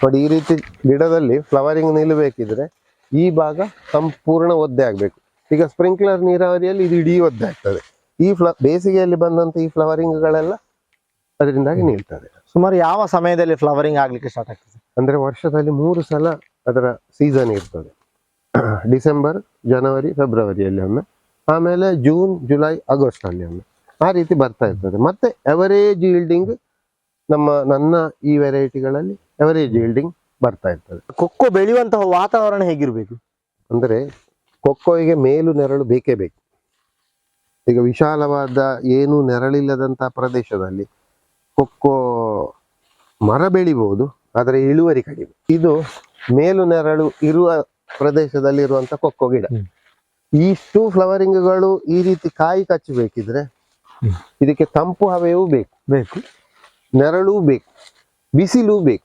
ನೋಡಿ, ಈ ರೀತಿ ಗಿಡದಲ್ಲಿ ಫ್ಲವರಿಂಗ್ ನಿಲ್ಲಬೇಕಿದ್ರೆ ಈ ಭಾಗ ಸಂಪೂರ್ಣ ಒದ್ದೆ ಆಗ್ಬೇಕು. ಈಗ ಸ್ಪ್ರಿಂಕ್ಲರ್ ನೀರಾವರಿಯಲ್ಲಿ ಇದು ಇಡೀ ಒದ್ದೆ ಆಗ್ತದೆ. ಈ ಬೇಸಿಗೆಯಲ್ಲಿ ಬಂದಂತ ಈ ಫ್ಲವರಿಂಗ್ಗಳೆಲ್ಲ ಅದರಿಂದಾಗಿ ನಿಲ್ತದೆ. ಸುಮಾರು ಯಾವ ಸಮಯದಲ್ಲಿ ಫ್ಲವರಿಂಗ್ ಆಗ್ಲಿಕ್ಕೆ ಸ್ಟಾರ್ಟ್ ಆಗ್ತದೆ? ಅಂದ್ರೆ ವರ್ಷದಲ್ಲಿ 3 ಸಲ ಅದರ ಸೀಸನ್ ಇರ್ತದೆ. ಡಿಸೆಂಬರ್, ಜನವರಿ, ಫೆಬ್ರವರಿಯಲ್ಲಿ ಒಮ್ಮೆ, ಆಮೇಲೆ ಜೂನ್, ಜುಲೈ, ಆಗಸ್ಟ್ ಅಲ್ಲಿ ಒಮ್ಮೆ. ಆ ರೀತಿ ಬರ್ತಾ ಇರ್ತದೆ. ಮತ್ತೆ ಎವರೇಜ್ ಈಲ್ಡಿಂಗ್ ನನ್ನ ಈ ವೆರೈಟಿಗಳಲ್ಲಿ ಎವರೇಜ್ ಈಲ್ಡಿಂಗ್ ಬರ್ತಾ ಇರ್ತದೆ. ಕೊಕ್ಕೋ ಬೆಳೆಯುವಂತಹ ವಾತಾವರಣ ಹೇಗಿರ್ಬೇಕು? ಅಂದ್ರೆ ಕೊಕ್ಕೋಯಿಗೆ ಮೇಲು ನೆರಳು ಬೇಕೇ ಬೇಕು. ಈಗ ವಿಶಾಲವಾದ ಏನು ನೆರಳಿಲ್ಲದಂತಹ ಪ್ರದೇಶದಲ್ಲಿ ಕೊಕ್ಕೋ ಮರ ಬೆಳಿಬಹುದು, ಆದರೆ ಇಳುವರಿ ಕಡಿಮೆ. ಇದು ಮೇಲು ನೆರಳು ಇರುವ ಪ್ರದೇಶದಲ್ಲಿ ಇರುವಂತ ಕೊಕ್ಕೋ ಗಿಡ. ಇಷ್ಟು ಫ್ಲವರಿಂಗ್ಗಳು ಈ ರೀತಿ ಕಾಯಿ ಕಚ್ಚಬೇಕಿದ್ರೆ ಇದಕ್ಕೆ ತಂಪು ಹವೆಯೂ ಬೇಕು, ನೆರಳು ಬೇಕು, ಬಿಸಿಲು ಬೇಕು.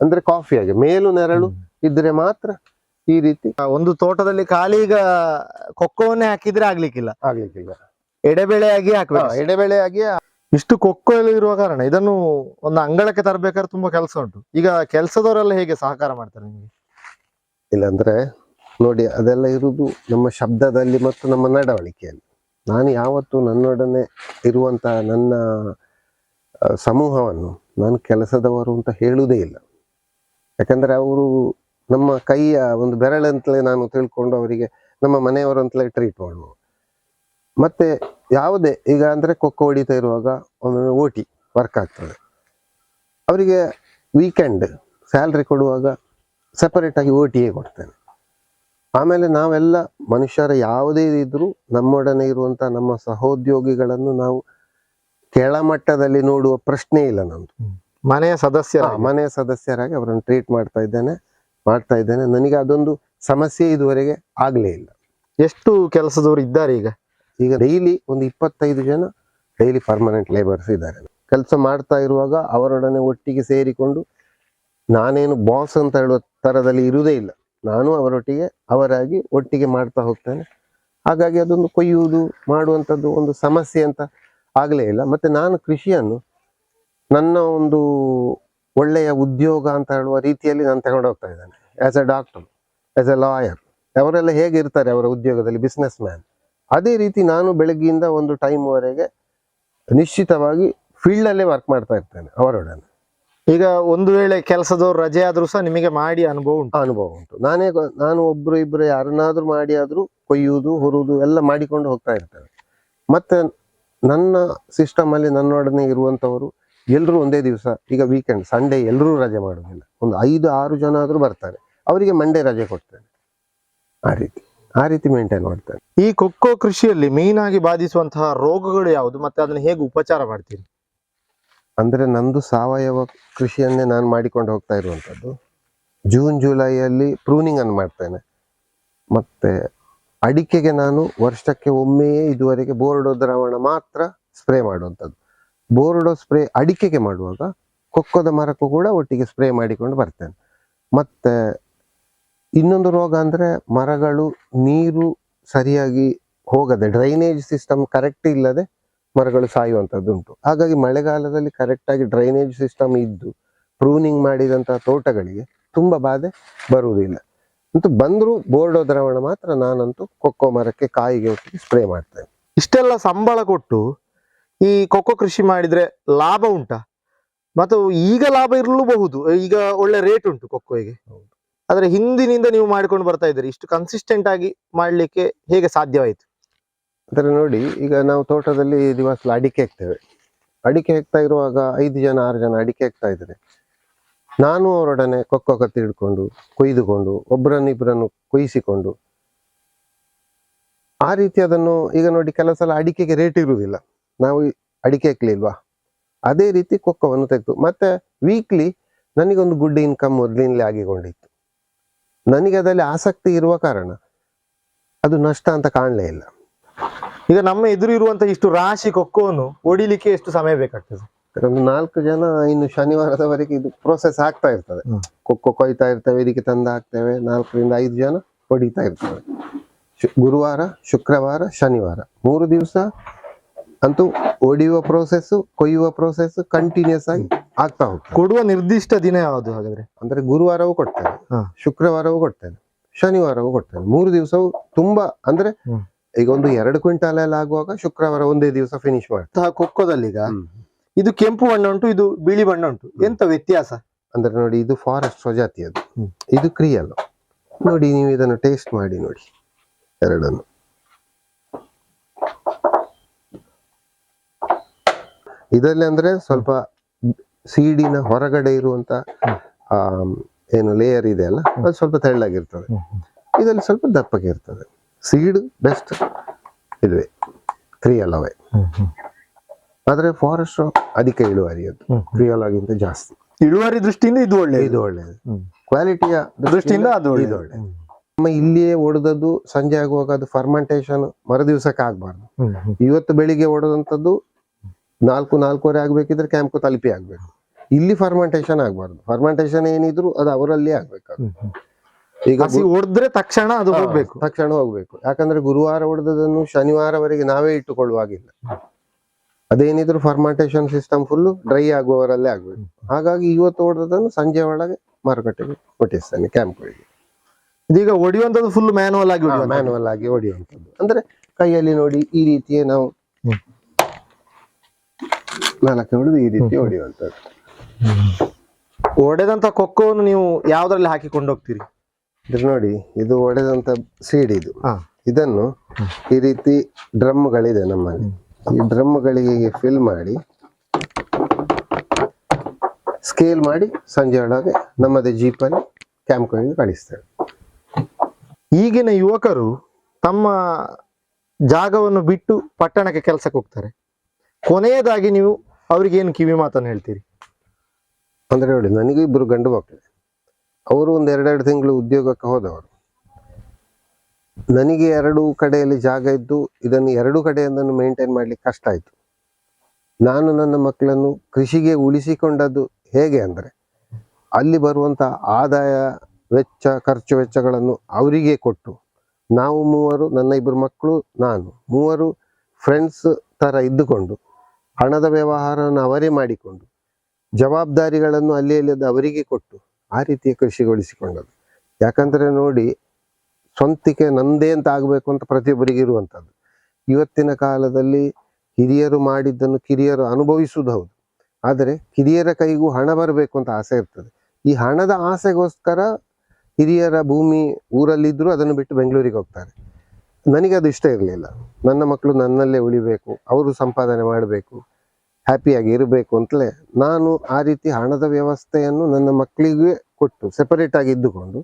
ಅಂದ್ರೆ ಕಾಫಿ ಆಗಿ ಮೇಲು ನೆರಳು ಇದ್ರೆ ಮಾತ್ರ ಈ ರೀತಿ. ಒಂದು ತೋಟದಲ್ಲಿ ಖಾಲಿ ಈಗ ಕೊಕ್ಕೋವನ್ನೇ ಹಾಕಿದ್ರೆ ಆಗ್ಲಿಕ್ಕಿಲ್ಲ, ಎಡೆಬೆಳೆಯಾಗಿ ಹಾಕ್ಬೇಕು. ಎಡೆಬೆಳೆಯಾಗಿ ಇಷ್ಟು ಕೊಕ್ಕೋ ಇರುವ ಕಾರಣ ಇದನ್ನು ಒಂದು ಅಂಗಳಕ್ಕೆ ತರಬೇಕಾದ್ರೆ ತುಂಬಾ ಕೆಲಸ ಉಂಟು. ಈಗ ಕೆಲಸದವರೆಲ್ಲ ಹೇಗೆ ಸಹಕಾರ ಮಾಡ್ತಾರೆ ನಿಮಗೆ? ಇಲ್ಲಾಂದ್ರೆ ನೋಡಿ ಅದೆಲ್ಲ ಇರುವುದು ನಮ್ಮ ಶಬ್ದದಲ್ಲಿ ಮತ್ತು ನಮ್ಮ ನಡವಳಿಕೆಯಲ್ಲಿ. ನಾನು ಯಾವತ್ತು ನನ್ನೊಡನೆ ಇರುವಂತ ನನ್ನ ಸಮೂಹವನ್ನು ನಾನು ಕೆಲಸದವರು ಅಂತ ಹೇಳುವುದೇ ಇಲ್ಲ. ಯಾಕಂದ್ರೆ ಅವರು ನಮ್ಮ ಕೈಯ ಒಂದು ಬೆರಳಂತಲೇ ನಾನು ತಿಳ್ಕೊಂಡು ಅವರಿಗೆ ನಮ್ಮ ಮನೆಯವರು ಅಂತಲೇ ಟ್ರೀಟ್ ಮಾಡುವ. ಮತ್ತೆ ಯಾವುದೇ ಈಗ ಅಂದ್ರೆ ಕೊಕ್ಕೋ ಹೊಡಿತಾ ಇರುವಾಗ ಒಮ್ಮೊಮ್ಮೆ ಓಟಿ ವರ್ಕ್ ಆಗ್ತದೆ, ಅವರಿಗೆ ವೀಕೆಂಡ್ ಸ್ಯಾಲ್ರಿ ಕೊಡುವಾಗ ಸೆಪರೇಟ್ ಆಗಿ ಓಟಿಯೇ ಕೊಡ್ತೇನೆ. ಆಮೇಲೆ ನಾವೆಲ್ಲ ಮನುಷ್ಯರ ಯಾವುದೇ ಇದ್ರೂ ನಮ್ಮೊಡನೆ ಇರುವಂತ ನಮ್ಮ ಸಹೋದ್ಯೋಗಿಗಳನ್ನು ನಾವು ಕೆಳಮಟ್ಟದಲ್ಲಿ ನೋಡುವ ಪ್ರಶ್ನೆ ಇಲ್ಲ. ನಂದು ಮನೆಯ ಮನೆಯ ಸದಸ್ಯರಾಗಿ ಅವರನ್ನು ಟ್ರೀಟ್ ಮಾಡ್ತಾ ಇದ್ದೇನೆ. ನನಗೆ ಅದೊಂದು ಸಮಸ್ಯೆ ಇದುವರೆಗೆ ಆಗ್ಲೇ ಇಲ್ಲ. ಎಷ್ಟು ಕೆಲಸದವರು ಇದ್ದಾರೆ ಈಗ ಡೈಲಿ ಒಂದು 25 ಜನ ಡೈಲಿ ಪರ್ಮನೆಂಟ್ ಲೇಬರ್ಸ್ ಇದ್ದಾರೆ. ಕೆಲಸ ಮಾಡ್ತಾ ಇರುವಾಗ ಅವರೊಡನೆ ಒಟ್ಟಿಗೆ ಸೇರಿಕೊಂಡು ನಾನೇನು ಬಾಸ್ ಅಂತ ಹೇಳುವ ತರದಲ್ಲಿ ಇರುವುದೇ ಇಲ್ಲ. ನಾನು ಅವರೊಟ್ಟಿಗೆ ಅವರಾಗಿ ಒಟ್ಟಿಗೆ ಮಾಡ್ತಾ ಹೋಗ್ತೇನೆ. ಹಾಗಾಗಿ ಅದೊಂದು ಕೊಯ್ಯುವುದು ಮಾಡುವಂಥದ್ದು ಒಂದು ಸಮಸ್ಯೆ ಅಂತ ಆಗಲೇ ಇಲ್ಲ. ಮತ್ತೆ ನಾನು ಕೃಷಿಯನ್ನು ನನ್ನ ಒಂದು ಒಳ್ಳೆಯ ಉದ್ಯೋಗ ಅಂತ ಹೇಳುವ ರೀತಿಯಲ್ಲಿ ನಾನು ತಗೊಂಡು ಹೋಗ್ತಾ ಇದ್ದೇನೆ. As A doctor, as A lawyer, ಅವರೆಲ್ಲ ಹೇಗಿರ್ತಾರೆ ಅವರ ಉದ್ಯೋಗದಲ್ಲಿ, ಬಿಸ್ನೆಸ್ ಮ್ಯಾನ್, ಅದೇ ರೀತಿ ನಾನು ಬೆಳಗ್ಗೆಯಿಂದ ಒಂದು ಟೈಮ್ವರೆಗೆ ನಿಶ್ಚಿತವಾಗಿ ಫೀಲ್ಡಲ್ಲೇ ವರ್ಕ್ ಮಾಡ್ತಾ ಇರ್ತೇನೆ ಅವರೊಡನೆ. ಈಗ ಒಂದು ವೇಳೆ ಕೆಲಸದವ್ರು ರಜೆ ಆದ್ರೂ ಸಹ ನಿಮಗೆ ಮಾಡಿ ಅನುಭವ ಉಂಟು. ನಾನು ಒಬ್ರು ಇಬ್ರು ಯಾರನ್ನಾದ್ರೂ ಮಾಡಿ ಆದ್ರೂ ಕೊಯ್ಯುವುದು ಹೊರುವುದು ಎಲ್ಲ ಮಾಡಿಕೊಂಡು ಹೋಗ್ತಾ ಇರ್ತೇವೆ. ಮತ್ತೆ ನನ್ನ ಸಿಸ್ಟಮ್ ಅಲ್ಲಿ ನನ್ನೊಡನೆ ಇರುವಂತವರು ಎಲ್ಲರೂ ಒಂದೇ ದಿವಸ, ಈಗ ವೀಕೆಂಡ್ ಸಂಡೇ ಎಲ್ಲರೂ ರಜೆ ಮಾಡುದಿಲ್ಲ, ಒಂದು 5-6 ಜನ ಆದ್ರೂ ಬರ್ತಾರೆ, ಅವರಿಗೆ ಮಂಡೇ ರಜೆ ಕೊಡ್ತೇನೆ. ಆ ರೀತಿ ಮೇಂಟೈನ್ ಮಾಡ್ತೇನೆ. ಈ ಕೊಕ್ಕೋ ಕೃಷಿಯಲ್ಲಿ ಮೇನ್ ಆಗಿ ಬಾಧಿಸುವಂತಹ ರೋಗಗಳು ಯಾವುದು ಮತ್ತೆ ಅದನ್ನ ಹೇಗೆ ಉಪಚಾರ ಮಾಡ್ತೀರಿ? ಅಂದ್ರೆ ನಂದು ಸಾವಯವ ಕೃಷಿಯನ್ನೇ ನಾನು ಮಾಡಿಕೊಂಡು ಹೋಗ್ತಾ ಇರುವಂತದ್ದು. ಜೂನ್ ಜುಲೈಯಲ್ಲಿ ಪ್ರೂನಿಂಗ್ ಅನ್ನು ಮಾಡ್ತೇನೆ. ಮತ್ತೆ ಅಡಿಕೆಗೆ ನಾನು ವರ್ಷಕ್ಕೆ ಒಮ್ಮೆಯೇ ಇದುವರೆಗೆ ಬೋರ್ಡೋ ದ್ರಾವಣ ಮಾತ್ರ ಸ್ಪ್ರೇ ಮಾಡುವಂಥದ್ದು. ಬೋರ್ಡೋ ಸ್ಪ್ರೇ ಅಡಿಕೆಗೆ ಮಾಡುವಾಗ ಕೊಕ್ಕೋದ ಮರಕ್ಕೂ ಕೂಡ ಒಟ್ಟಿಗೆ ಸ್ಪ್ರೇ ಮಾಡಿಕೊಂಡು ಬರ್ತೇನೆ. ಮತ್ತೆ ಇನ್ನೊಂದು ರೋಗ ಅಂದ್ರೆ ಮರಗಳು ನೀರು ಸರಿಯಾಗಿ ಹೋಗದೆ, ಡ್ರೈನೇಜ್ ಸಿಸ್ಟಮ್ ಕರೆಕ್ಟ್ ಇಲ್ಲದೆ ಮರಗಳು ಸಾಯುವಂಥದ್ದು ಉಂಟು. ಹಾಗಾಗಿ ಮಳೆಗಾಲದಲ್ಲಿ ಕರೆಕ್ಟ್ ಆಗಿ ಡ್ರೈನೇಜ್ ಸಿಸ್ಟಮ್ ಇದ್ದು ಪ್ರೂನಿಂಗ್ ಮಾಡಿದಂತಹ ತೋಟಗಳಿಗೆ ತುಂಬಾ ಬಾಧೆ ಬರುವುದಿಲ್ಲ. ಅಂತೂ ಬಂದರೂ ಬೋರ್ಡೋ ದ್ರಾವಣ ಮಾತ್ರ ನಾನಂತೂ ಕೊಕ್ಕೋ ಮರಕ್ಕೆ ಕಾಯಿಗೆ ಒಟ್ಟಿಗೆ ಸ್ಪ್ರೇ ಮಾಡ್ತೇನೆ. ಇಷ್ಟೆಲ್ಲ ಸಂಬಳ ಕೊಟ್ಟು ಈ ಕೊಕ್ಕೋ ಕೃಷಿ ಮಾಡಿದ್ರೆ ಲಾಭ ಉಂಟಾ? ಮತ್ತು ಈಗ ಲಾಭ ಇರಲೂಬಹುದು, ಈಗ ಒಳ್ಳೆ ರೇಟ್ ಉಂಟು ಕೊಕ್ಕೋಗೆ. ಆದ್ರೆ ಹಿಂದಿನಿಂದ ನೀವು ಮಾಡಿಕೊಂಡು ಬರ್ತಾ ಇದ್ದೀರಿ, ಇಷ್ಟು ಕನ್ಸಿಸ್ಟೆಂಟ್ ಆಗಿ ಮಾಡ್ಲಿಕ್ಕೆ ಹೇಗೆ ಸಾಧ್ಯವಾಯಿತು? ಅಂದ್ರೆ ನೋಡಿ, ಈಗ ನಾವು ತೋಟದಲ್ಲಿ ದಿವಸ ಅಡಿಕೆ ಹಾಕ್ತೇವೆ. ಅಡಿಕೆ ಹಾಕ್ತಾ ಇರುವಾಗ 5 ಜನ 6 ಜನ ಅಡಿಕೆ ಹಾಕ್ತಾ ಇದ್ದಾರೆ. ನಾನು ಅವರೊಡನೆ ಕೊಕ್ಕೋ ಕತ್ತಿ ಹಿಡ್ಕೊಂಡು ಕೊಯ್ದುಕೊಂಡು ಒಬ್ಬರನ್ನಿಬ್ಬರನ್ನು ಕೊಯ್ಯಿಸಿಕೊಂಡು ಆ ರೀತಿ ಅದನ್ನು, ಈಗ ನೋಡಿ ಕೆಲವು ಸಲ ಅಡಿಕೆಗೆ ರೇಟ್ ಇರುವುದಿಲ್ಲ, ನಾವು ಅಡಿಕೆ ಹಾಕ್ಲಿಲ್ವಾ, ಅದೇ ರೀತಿ ಕೊಕ್ಕೋವನ್ನು ತೆಗೆದು ಮತ್ತೆ ವೀಕ್ಲಿ ನನಗೊಂದು ಗುಡ್ ಇನ್ಕಮ್ ಮೊದಲಿನಲ್ಲೇ ಆಗಿಕೊಂಡಿತ್ತು. ನನಗೆ ಅದರಲ್ಲಿ ಆಸಕ್ತಿ ಇರುವ ಕಾರಣ ಅದು ನಷ್ಟ ಅಂತ ಕಾಣಲೇ ಇಲ್ಲ. ಈಗ ನಮ್ಮ ಎದುರು ಇರುವಂತಹ ಇಷ್ಟು ರಾಶಿ ಕೊಕ್ಕೋನು ಹೊಡಿಲಿಕ್ಕೆ ಎಷ್ಟು ಸಮಯ ಬೇಕಾಗ್ತದೆ? ಒಂದು 4 ಜನ ಇನ್ನು ಶನಿವಾರದವರೆಗೆ ಇದು ಪ್ರೋಸೆಸ್ ಆಗ್ತಾ ಇರ್ತದೆ. ಕೊಕ್ಕೋ ಕೊಯ್ತಾ ಇರ್ತೇವೆ, ಇದಕ್ಕೆ ತಂದು ಹಾಕ್ತೇವೆ. 4 ರಿಂದ 5 ಜನ ಹೊಡಿತಾ ಇರ್ತೇವೆ. ಗುರುವಾರ, ಶುಕ್ರವಾರ, ಶನಿವಾರ 3 ದಿವಸ ಅಂತೂ ಹೊಡೆಯುವ ಪ್ರೋಸೆಸ್, ಕೊಯ್ಯುವ ಪ್ರೋಸೆಸ್ ಕಂಟಿನ್ಯೂಸ್ ಆಗಿ ಆಗ್ತಾ ಹೋಗ್ತದೆ. ಕೊಡುವ ನಿರ್ದಿಷ್ಟ ದಿನ ಯಾವುದು ಹಾಗಾದ್ರೆ? ಅಂದ್ರೆ ಗುರುವಾರವೂ ಕೊಡ್ತೇನೆ, ಶುಕ್ರವಾರವೂ ಕೊಡ್ತೇನೆ, ಶನಿವಾರವೂ ಕೊಡ್ತೇನೆ. 3 ದಿವಸವು ತುಂಬಾ ಅಂದ್ರೆ ಈಗ ಒಂದು 2 ಕ್ವಿಂಟಾಲ್ ಎಲ್ಲ ಆಗುವಾಗ ಶುಕ್ರವಾರ ಒಂದೇ ದಿವಸ ಫಿನಿಶ್ ಮಾಡ್ತಾರೆ. ಕೊಕ್ಕೋದಲ್ಲಿ ಈಗ ಇದು ಕೆಂಪು ಬಣ್ಣ ಉಂಟು, ಇದು ಬಿಳಿ ಬಣ್ಣ ಉಂಟು, ಎಂತ ವ್ಯತ್ಯಾಸ? ಅಂದ್ರೆ ನೋಡಿ, ಇದು ಫಾರೆಸ್ಟ್ ಸ್ವಜಾತಿ, ಅದು ಇದು ಕ್ರಿಯಲ್. ನೋಡಿ, ನೀವು ಇದನ್ನು ಟೇಸ್ಟ್ ಮಾಡಿ ನೋಡಿ ಎರಡನ್ನು. ಇದರಲ್ಲಿ ಅಂದ್ರೆ ಸ್ವಲ್ಪ ಸೀಡಿನ ಹೊರಗಡೆ ಇರುವಂತ ಏನು ಲೇಯರ್ ಇದೆ ಅಲ್ಲ, ಅದು ಸ್ವಲ್ಪ ತೆಳ್ಳಗಿರ್ತದೆ. ಇದರಲ್ಲಿ ಸ್ವಲ್ಪ ದಪ್ಪಗೆ ಇರ್ತದೆ. ಸೀಡ್ ಬೆಸ್ಟ್ ಇದುವೆ, ಕ್ರಿಯಲ್ ಅವೇ. ಆದ್ರೆ ಫಾರೆಸ್ಟ್ ಅಧಿಕ ಇಳುವರಿ, ಅದು ಕ್ರಿಯಲ್ ಆಗಿಂತ ಜಾಸ್ತಿ. ಇಳುವರಿ ದೃಷ್ಟಿಯಿಂದ ಇದು ಒಳ್ಳೆಯದು, ಕ್ವಾಲಿಟಿಯ ದೃಷ್ಟಿಯಿಂದ ಅದು ಒಳ್ಳೆಯದು. ನಮ್ಮ ಇಲ್ಲಿಯೇ ಒಡೆದದ್ದು ಸಂಜೆ ಆಗುವಾಗ ಅದು ಫರ್ಮೆಂಟೇಶನ್ ಮರುದಿವಸಕ್ಕೆ ಆಗ್ಬಾರ್ದು. ಇವತ್ತು ಬೆಳಿಗ್ಗೆ ಒಡೆದಂಥದ್ದು 4-4:15 ಆಗ್ಬೇಕಿದ್ರೆ ಕ್ಯಾಂಪ್ ತಲುಪಿ ಆಗ್ಬೇಕು. ಇಲ್ಲಿ ಫರ್ಮೆಂಟೇಶನ್ ಆಗ್ಬಾರ್ದು. ಫರ್ಮೆಂಟೇಶನ್ ಏನಿದ್ರು ಅದು ಅವರಲ್ಲಿ ಆಗ್ಬೇಕು. ಈಗ ಹೊಡೆದ್ರೆ ತಕ್ಷಣ ಅದು ಹೋಗ್ಬೇಕು. ಯಾಕಂದ್ರೆ ಗುರುವಾರ ಹೊಡೆದದನ್ನು ಶನಿವಾರವರೆಗೆ ನಾವೇ ಇಟ್ಟುಕೊಳ್ಳುವಾಗಿಲ್ಲ. ಅದೇನಿದ್ರು ಫರ್ಮೆಂಟೇಶನ್ ಸಿಸ್ಟಮ್ ಫುಲ್ ಡ್ರೈ ಆಗುವವರಲ್ಲೇ ಆಗ್ಬೇಕು. ಹಾಗಾಗಿ ಇವತ್ತು ಹೊಡೆದದನ್ನು ಸಂಜೆ ಒಳಗೆ ಮಾರುಕಟ್ಟೆಗೆ ಮುಟ್ಟಿಸ್ತೇನೆ ಕ್ಯಾಂಪ್ಗಳಿಗೆ. ಇದೀಗ ಹೊಡಿಯುವಂತದ್ದು ಫುಲ್ ಮ್ಯಾನುವಲ್ ಆಗಿ ಹೊಡಿಯುವಂತದ್ದು. ಮ್ಯಾನುವಲ್ ಆಗಿ ಹೊಡೆಯುವಂಥದ್ದು. ಅಂದ್ರೆ ಕೈಯಲ್ಲಿ ನೋಡಿ ಈ ರೀತಿಯೇ ನಾವು ಹ್ಮ್. ನಾಲ್ಕು ಹೊಡೆದು ಈ ರೀತಿ ಹೊಡೆಯುವಂಥದ್ದು. ಒಡೆದಂತ ಕೊಕ್ಕೋವನ್ನು ನೀವು ಯಾವ್ದ್ರಲ್ಲಿ ಹಾಕಿ ಕೊಂಡೋಗ್ತೀರಿ? ಇದ್ರ ನೋಡಿ, ಇದು ಒಡೆದಂತ ಸೀಡ್ ಇದು. ಹಾ. ಇದನ್ನು ಈ ರೀತಿ ಡ್ರಮ್ಗಳಿದೆ ನಮ್ಮಲ್ಲಿ. ಈ ಡ್ರಮ್ಗಳಿಗೆ ಫಿಲ್ ಮಾಡಿ ಸ್ಕೇಲ್ ಮಾಡಿ ಸಂಜೆ ಒಳಗೆ ನಮ್ಮದೇ ಜೀಪಲ್ಲಿ ಕ್ಯಾಂಪ್ಗಳಿಗೆ ಕಳಿಸ್ತೇವೆ. ಈಗಿನ ಯುವಕರು ತಮ್ಮ ಜಾಗವನ್ನು ಬಿಟ್ಟು ಪಟ್ಟಣಕ್ಕೆ ಕೆಲಸಕ್ಕೆ ಹೋಗ್ತಾರೆ. ಕೊನೆಯದಾಗಿ ನೀವು ಅವ್ರಿಗೆ ಏನು ಕಿವಿ ಮಾತನ್ನು ಹೇಳ್ತೀರಿ? ಅಂದ್ರೆ ನೋಡಿ, ನನಗೆ ಇಬ್ಬರು ಗಂಡು ಮಕ್ಕಳು. ಅವರು ಒಂದು 2 ತಿಂಗಳು ಉದ್ಯೋಗಕ್ಕೆ ಹೋದವರು. ನನಗೆ 2 ಕಡೆಯಲ್ಲಿ ಜಾಗ ಇದ್ದು ಇದನ್ನು 2 ಕಡೆಯಿಂದ ಮೇಂಟೈನ್ ಮಾಡ್ಲಿಕ್ಕೆ ಕಷ್ಟ ಆಯ್ತು. ನಾನು ನನ್ನ ಮಕ್ಕಳನ್ನು ಕೃಷಿಗೆ ಉಳಿಸಿಕೊಂಡದ್ದು ಹೇಗೆ ಅಂದರೆ, ಅಲ್ಲಿ ಬರುವಂತ ಆದಾಯ ವೆಚ್ಚ ಖರ್ಚು ವೆಚ್ಚಗಳನ್ನು ಅವರಿಗೆ ಕೊಟ್ಟು, ನಾವು 3, ನನ್ನ 2 ಮಕ್ಕಳು, ನಾನು 3 ಫ್ರೆಂಡ್ಸ್ ತರ ಇದ್ದುಕೊಂಡು ಹಣದ ವ್ಯವಹಾರವನ್ನು ಅವರೇ ಮಾಡಿಕೊಂಡು ಜವಾಬ್ದಾರಿಗಳನ್ನು ಅಲ್ಲಿ ಅವರಿಗೆ ಕೊಟ್ಟು ಆ ರೀತಿಯ ಕೃಷಿಗೊಳಿಸಿಕೊಂಡದ್ದು. ಯಾಕಂದ್ರೆ ನೋಡಿ, ಸ್ವಂತಿಕೆ ನಂದೇ ಅಂತ ಆಗಬೇಕು ಅಂತ ಪ್ರತಿಯೊಬ್ಬರಿಗೆ ಇರುವಂಥದ್ದು. ಇವತ್ತಿನ ಕಾಲದಲ್ಲಿ ಹಿರಿಯರು ಮಾಡಿದ್ದನ್ನು ಕಿರಿಯರು ಅನುಭವಿಸುವುದು ಹೌದು, ಆದರೆ ಕಿರಿಯರ ಕೈಗೂ ಹಣ ಬರಬೇಕು ಅಂತ ಆಸೆ ಇರ್ತದೆ. ಈ ಹಣದ ಆಸೆಗೋಸ್ಕರ ಹಿರಿಯರ ಭೂಮಿ ಊರಲ್ಲಿದ್ದರೂ ಅದನ್ನು ಬಿಟ್ಟು ಬೆಂಗಳೂರಿಗೆ ಹೋಗ್ತಾರೆ. ನನಗೆ ಅದು ಇಷ್ಟ ಇರಲಿಲ್ಲ. ನನ್ನ ಮಕ್ಕಳು ನನ್ನಲ್ಲೇ ಉಳಿಬೇಕು, ಅವರು ಸಂಪಾದನೆ ಮಾಡಬೇಕು, ಹ್ಯಾಪಿಯಾಗಿ ಇರಬೇಕು ಅಂತಲೇ ನಾನು ಆ ರೀತಿ ಹಣದ ವ್ಯವಸ್ಥೆಯನ್ನು ನನ್ನ ಮಕ್ಕಳಿಗೆ ಕೊಟ್ಟು ಸೆಪರೇಟ್ ಆಗಿ ಇದ್ದುಕೊಂಡು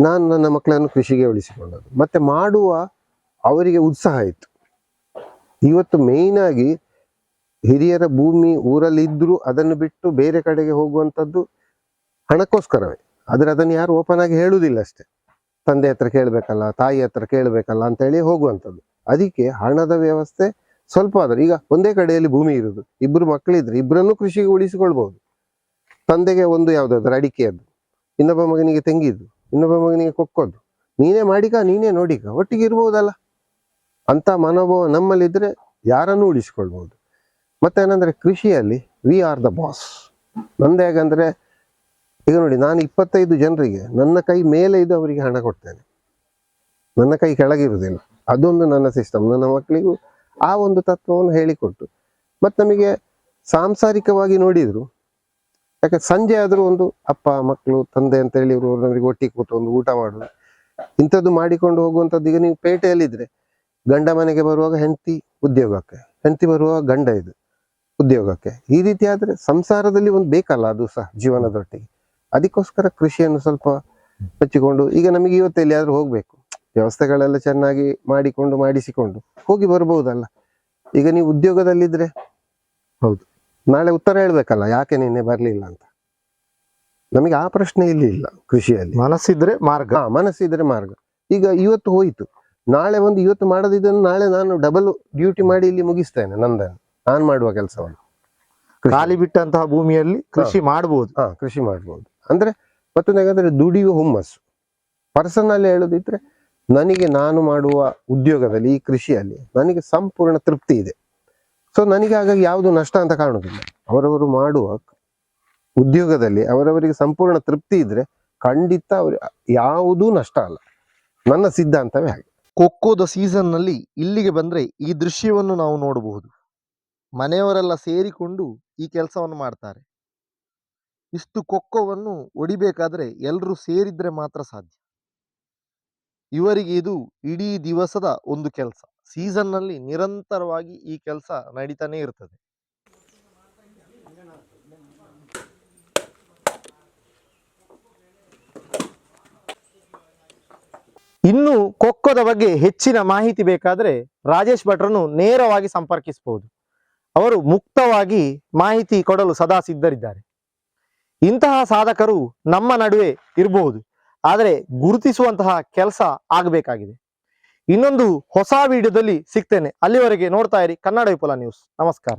ನಾನು ನನ್ನ ಮಕ್ಕಳನ್ನು ಕೃಷಿಗೆ ಉಳಿಸಿಕೊಂಡದ್ದು. ಮತ್ತೆ ಮಾಡುವ ಅವರಿಗೆ ಉತ್ಸಾಹ ಇತ್ತು. ಇವತ್ತು ಮೇಯ್ನ್ ಆಗಿ ಹಿರಿಯರ ಭೂಮಿ ಊರಲ್ಲಿ ಇದ್ರೂ ಅದನ್ನು ಬಿಟ್ಟು ಬೇರೆ ಕಡೆಗೆ ಹೋಗುವಂಥದ್ದು ಹಣಕ್ಕೋಸ್ಕರವೇ. ಆದರೆ ಅದನ್ನು ಯಾರು ಓಪನ್ ಆಗಿ ಹೇಳುವುದಿಲ್ಲ ಅಷ್ಟೇ. ತಂದೆ ಹತ್ರ ಕೇಳಬೇಕಲ್ಲ, ತಾಯಿ ಹತ್ರ ಕೇಳಬೇಕಲ್ಲ ಅಂತ ಹೇಳಿ ಹೋಗುವಂಥದ್ದು. ಅದಕ್ಕೆ ಹಣದ ವ್ಯವಸ್ಥೆ ಸ್ವಲ್ಪ ಆದ್ರೆ, ಈಗ ಒಂದೇ ಕಡೆಯಲ್ಲಿ ಭೂಮಿ ಇರುವುದು, 2 ಮಕ್ಕಳಿದ್ರೆ ಇಬ್ಬರನ್ನು ಕೃಷಿಗೆ ಉಳಿಸಿಕೊಳ್ಬಹುದು. ತಂದೆಗೆ ಒಂದು ಯಾವುದಾದ್ರು ಅಡಿಕೆಯದ್ದು, ಇನ್ನೊಬ್ಬ ಮಗನಿಗೆ ತೆಂಗಿದ್ದು, ಇನ್ನೊಬ್ಬ ಮಗನಿಗೆ ಕೊಕ್ಕೋದು, ನೀನೇ ಮಾಡಿಕ ನೀನೇ ನೋಡಿಕ, ಒಟ್ಟಿಗೆ ಇರ್ಬೋದಲ್ಲ ಅಂತ ಮನೋಭಾವ ನಮ್ಮಲ್ಲಿದ್ರೆ ಯಾರನ್ನು ಉಳಿಸಿಕೊಳ್ಬಹುದು. ಮತ್ತೆ ಏನಂದ್ರೆ, ಕೃಷಿಯಲ್ಲಿ ವಿ ಆರ್ ದ ಬಾಸ್. ನಂದು ಹೇಗಂದ್ರೆ, ಈಗ ನೋಡಿ, ನಾನು 25 ಜನರಿಗೆ ನನ್ನ ಕೈ ಮೇಲೆ ಇದ್ದು ಅವರಿಗೆ ಹಣ ಕೊಡ್ತೇನೆ, ನನ್ನ ಕೈ ಕೆಳಗಿರುವುದಿಲ್ಲ. ಅದೊಂದು ನನ್ನ ಸಿಸ್ಟಮ್. ನನ್ನ ಮಕ್ಕಳಿಗೂ ಆ ಒಂದು ತತ್ವವನ್ನು ಹೇಳಿಕೊಟ್ಟು, ಮತ್ತು ನಮಗೆ ಸಾಂಸಾರಿಕವಾಗಿ ನೋಡಿದ್ರು, ಯಾಕೆ ಸಂಜೆ ಆದರೂ ಒಂದು ಅಪ್ಪ ಮಕ್ಕಳು ತಂದೆ ಅಂತ ಹೇಳಿ ಅವರಿಗೆ ಒಟ್ಟಿಗೆ ಕೂತು ಒಂದು ಊಟ ಮಾಡೋದು, ಇಂಥದ್ದು ಮಾಡಿಕೊಂಡು ಹೋಗುವಂಥದ್ದು. ಈಗ ನೀವು ಪೇಟೆಯಲ್ಲಿದ್ರೆ ಗಂಡ ಮನೆಗೆ ಬರುವಾಗ ಹೆಂಡತಿ ಉದ್ಯೋಗಕ್ಕೆ, ಹೆಂಡತಿ ಬರುವಾಗ ಗಂಡ ಇದು ಉದ್ಯೋಗಕ್ಕೆ, ಈ ರೀತಿ ಆದ್ರೆ ಸಂಸಾರದಲ್ಲಿ ಒಂದು ಬೇಕಲ್ಲ, ಅದು ಸಹ ಜೀವನದೊಟ್ಟಿಗೆ. ಅದಕ್ಕೋಸ್ಕರ ಕೃಷಿಯನ್ನು ಸ್ವಲ್ಪ ಹಚ್ಚಿಕೊಂಡು, ಈಗ ನಮಗೆ ಇವತ್ತು ಎಲ್ಲಿಯಾದ್ರೂ ಹೋಗ್ಬೇಕು, ವ್ಯವಸ್ಥೆಗಳೆಲ್ಲ ಚೆನ್ನಾಗಿ ಮಾಡಿಸಿಕೊಂಡು ಹೋಗಿ ಬರ್ಬೋದಲ್ಲ. ಈಗ ನೀವು ಉದ್ಯೋಗದಲ್ಲಿದ್ರೆ ಹೌದು, ನಾಳೆ ಉತ್ತರ ಹೇಳ್ಬೇಕಲ್ಲ, ಯಾಕೆ ನಿನ್ನೆ ಬರ್ಲಿಲ್ಲ ಅಂತ. ನಮಗೆ ಆ ಪ್ರಶ್ನೆ ಇಲ್ಲಿ ಇಲ್ಲ ಕೃಷಿಯಲ್ಲಿ. ಮನಸ್ಸಿದ್ರೆ ಮಾರ್ಗ. ಮನಸ್ಸಿದ್ರೆ ಮಾರ್ಗ. ಈಗ ಇವತ್ತು ಹೋಯ್ತು, ನಾಳೆ ಇವತ್ತು ಮಾಡದಿದ್ದನ್ನು ನಾಳೆ ನಾನು ಡಬಲ್ ಡ್ಯೂಟಿ ಮಾಡಿ ಇಲ್ಲಿ ಮುಗಿಸ್ತೇನೆ ನಂದನ್ನು, ನಾನು ಮಾಡುವ ಕೆಲಸವನ್ನು. ಖಾಲಿ ಬಿಟ್ಟಂತಹ ಭೂಮಿಯಲ್ಲಿ ಕೃಷಿ ಮಾಡಬಹುದು. ಕೃಷಿ ಮಾಡಬಹುದು. ಅಂದ್ರೆ ಮತ್ತೊಂದು ಹೇಗಂದ್ರೆ, ದುಡಿಯುವ ಹುಮ್ಮಸ್ಸು. ಪರ್ಸನಲ್ ಹೇಳೋದಿದ್ರೆ, ನನಗೆ ನಾನು ಮಾಡುವ ಉದ್ಯೋಗದಲ್ಲಿ, ಈ ಕೃಷಿಯಲ್ಲಿ ನನಗೆ ಸಂಪೂರ್ಣ ತೃಪ್ತಿ ಇದೆ. ಸೊ ನನಗೆ ಹಾಗಾಗಿ ಯಾವುದು ನಷ್ಟ ಅಂತ ಕಾಣುವುದಿಲ್ಲ. ಅವರವರು ಮಾಡುವ ಉದ್ಯೋಗದಲ್ಲಿ ಅವರವರಿಗೆ ಸಂಪೂರ್ಣ ತೃಪ್ತಿ ಇದ್ರೆ ಖಂಡಿತ ಯಾವುದೂ ನಷ್ಟ ಅಲ್ಲ. ನನ್ನ ಸಿದ್ಧಾಂತವೇ ಹಾಗೆ. ಕೊಕ್ಕೋದ ಸೀಸನ್ ನಲ್ಲಿ ಇಲ್ಲಿಗೆ ಬಂದ್ರೆ ಈ ದೃಶ್ಯವನ್ನು ನಾವು ನೋಡಬಹುದು. ಮನೆಯವರೆಲ್ಲ ಸೇರಿಕೊಂಡು ಈ ಕೆಲಸವನ್ನು ಮಾಡ್ತಾರೆ. ಇಷ್ಟು ಕೊಕ್ಕೋವನ್ನು ಒಡಿಬೇಕಾದ್ರೆ ಎಲ್ಲರೂ ಸೇರಿದ್ರೆ ಮಾತ್ರ ಸಾಧ್ಯ. ಇವರಿಗೆ ಇದು ಇಡೀ ದಿವಸದ ಒಂದು ಕೆಲಸ. ಸೀಸನ್ ನಲ್ಲಿ ನಿರಂತರವಾಗಿ ಈ ಕೆಲಸ ನಡೀತಾನೆ ಇರ್ತದೆ. ಇನ್ನು ಕೊಕ್ಕೋದ ಬಗ್ಗೆ ಹೆಚ್ಚಿನ ಮಾಹಿತಿ ಬೇಕಾದ್ರೆ ರಾಜೇಶ್ ಭಟ್ರನ್ನು ನೇರವಾಗಿ ಸಂಪರ್ಕಿಸಬಹುದು. ಅವರು ಮುಕ್ತವಾಗಿ ಮಾಹಿತಿ ಕೊಡಲು ಸದಾ ಸಿದ್ಧರಿದ್ದಾರೆ. ಇಂತಹ ಸಾಧಕರು ನಮ್ಮ ನಡುವೆ ಇರಬಹುದು, ಆದರೆ ಗುರುತಿಸುವಂತಹ ಕೆಲಸ ಆಗಬೇಕಾಗಿದೆ. ಇನ್ನೊಂದು ಹೊಸ ವಿಡಿಯೋದಲ್ಲಿ ಸಿಗ್ತೇನೆ. ಅಲ್ಲಿವರೆಗೆ ನೋಡ್ತಾ ಇರಿ ಕನ್ನಡ ವಿಫಲ ನ್ಯೂಸ್. ನಮಸ್ಕಾರ.